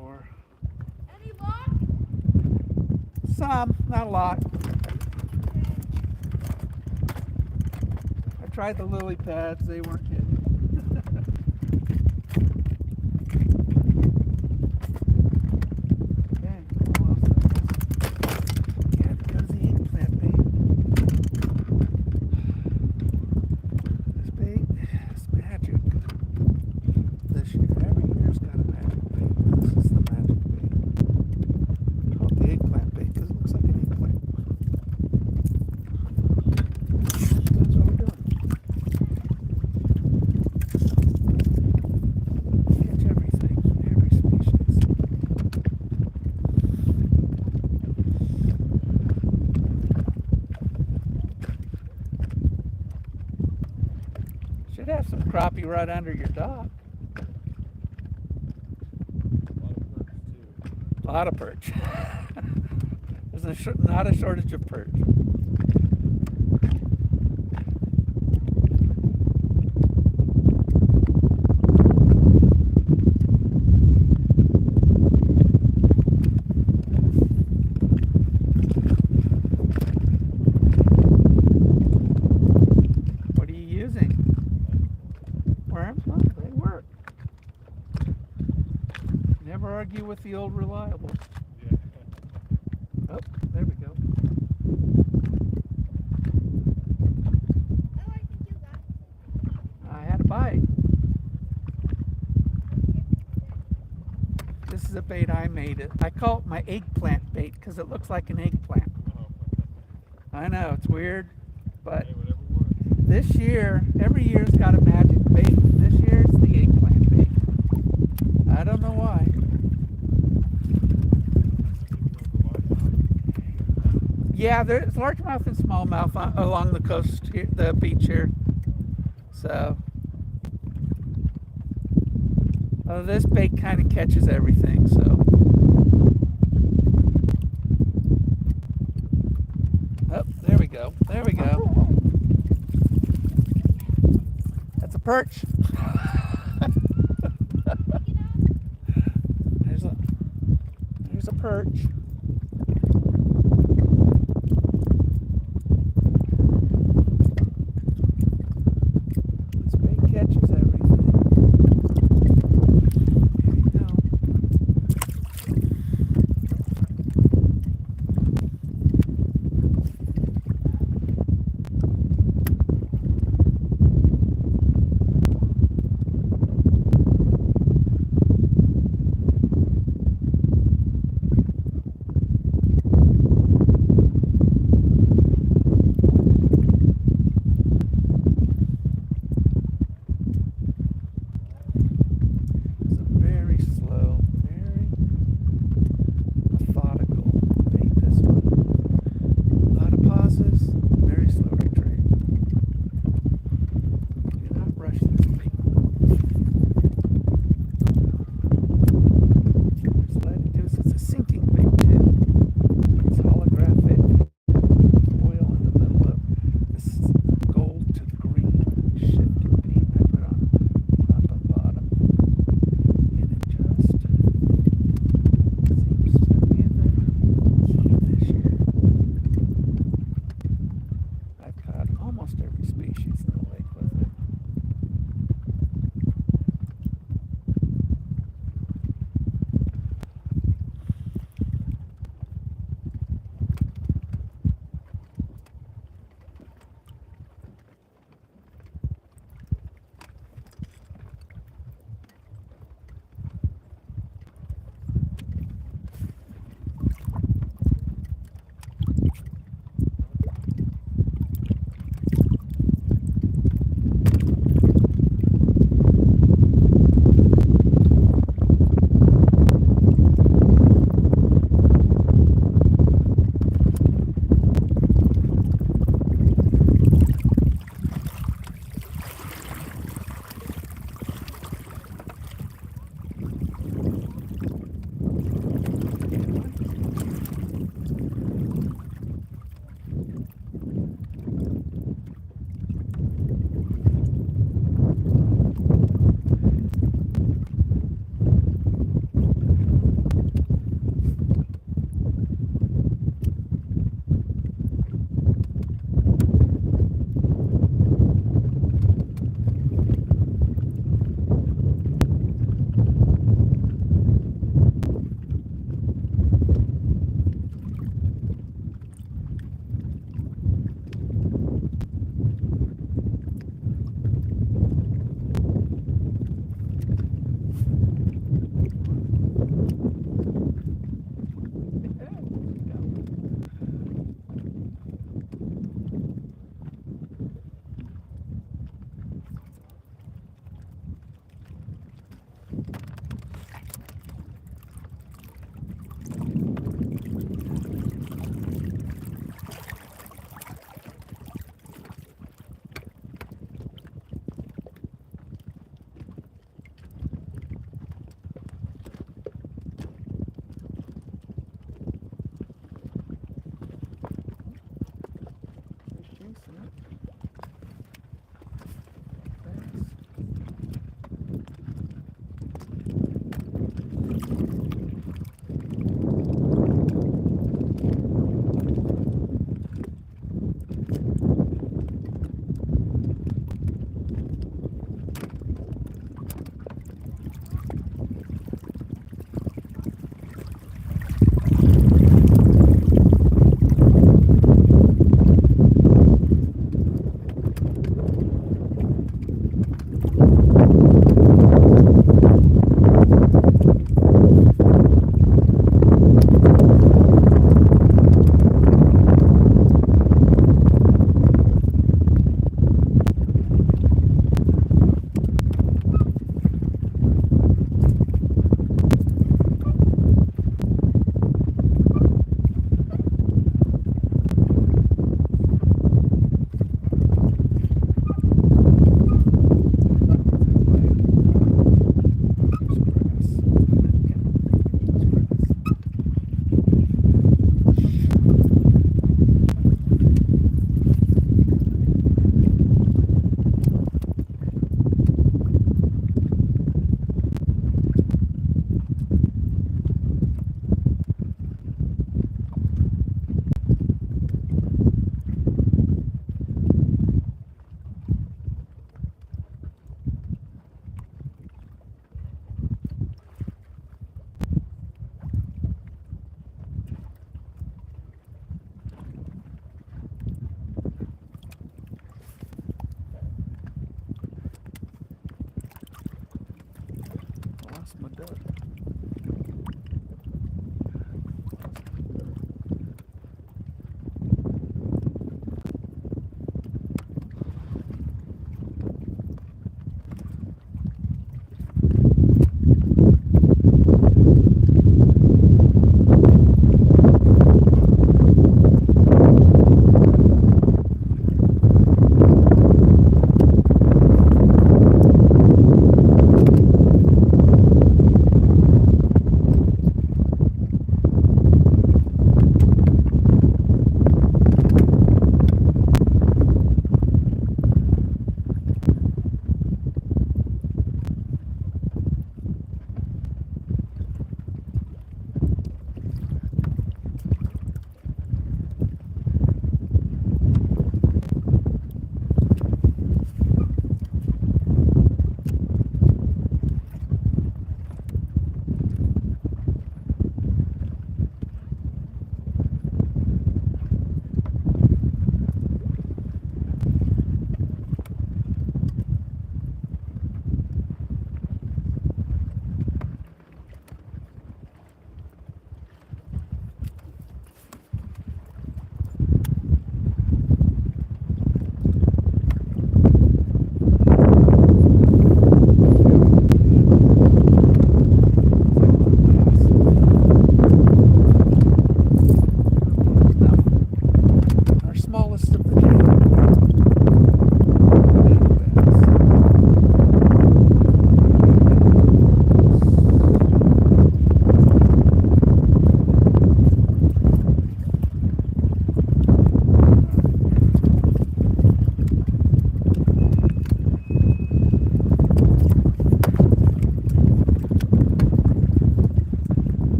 before. Any luck? Some, not a lot. I tried the lily pads, they weren't hitting. Okay, almost there. Yeah, because the eggplant bait. This bait is magic. This year, every year's got a magic bait. This is the magic bait. Called the eggplant bait because it looks like an eggplant. That's what we're doing. Catch everything, every species. Should have some crappie right under your dock. A lot of perch. There's not a shortage of perch. What are you using? Worms? Oh, they work. Never argue with the old reliable. Oh, there we go. Oh, I think you got it. I had a bite. This is a bait I made. I call it my eggplant bait because it looks like an eggplant. I know, it's weird, but this year, every year's got a magic bait. This year's the eggplant bait. I don't know why. Yeah, there's largemouth and smallmouth along the coast here, the beach here. So, this bait kind of catches everything. So, oh, there we go. There we go. That's a perch. There's a perch. Catches everything. Here you go.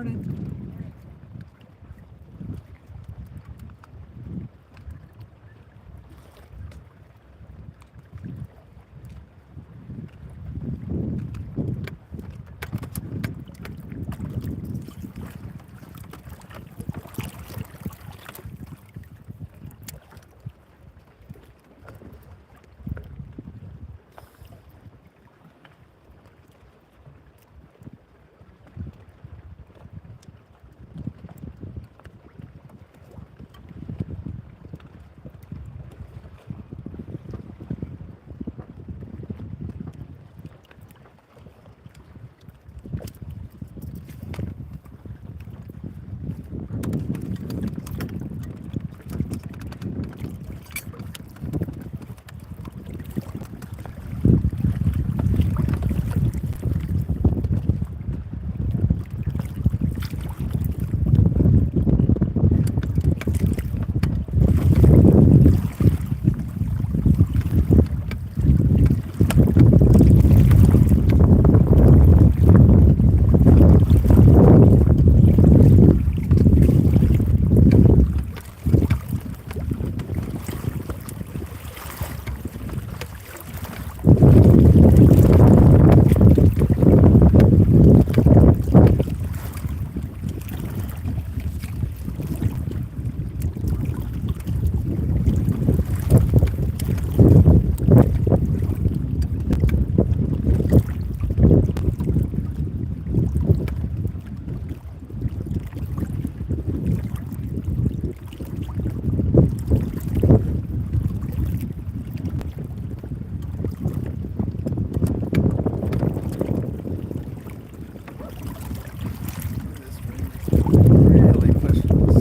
morning. This wind is really pushing us.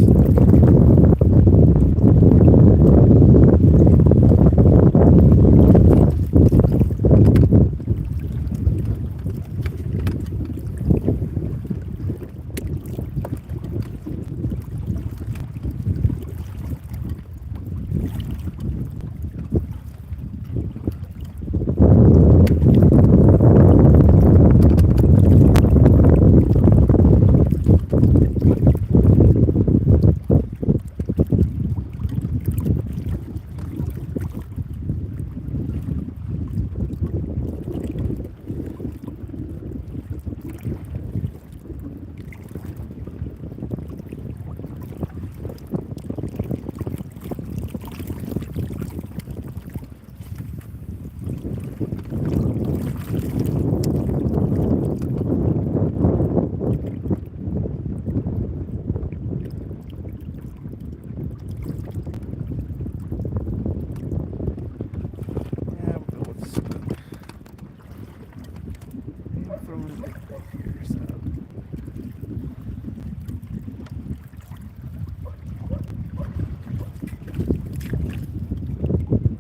Yeah, we'll go with the spook. I'm throwing a big book here, so.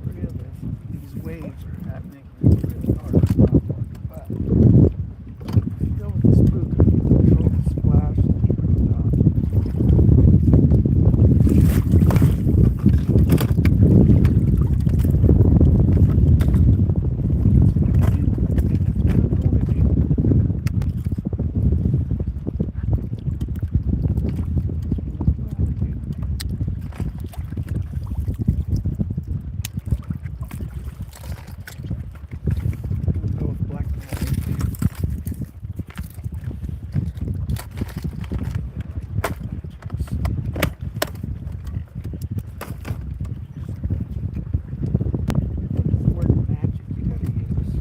Really, these waves are happening. It's really hard to stop. But if you go with the spook, you can control the splash that you put on. Go with black magic. The word magic you gotta use.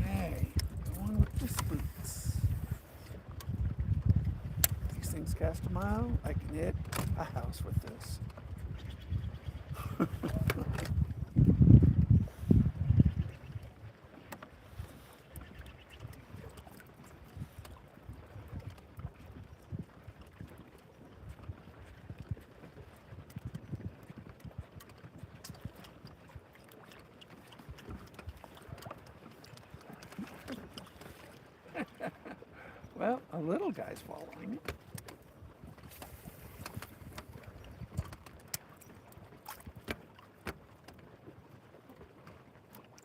Okay, going with the spooks. These things cast a mile. I can hit a house with this. Well, a little guy's following it.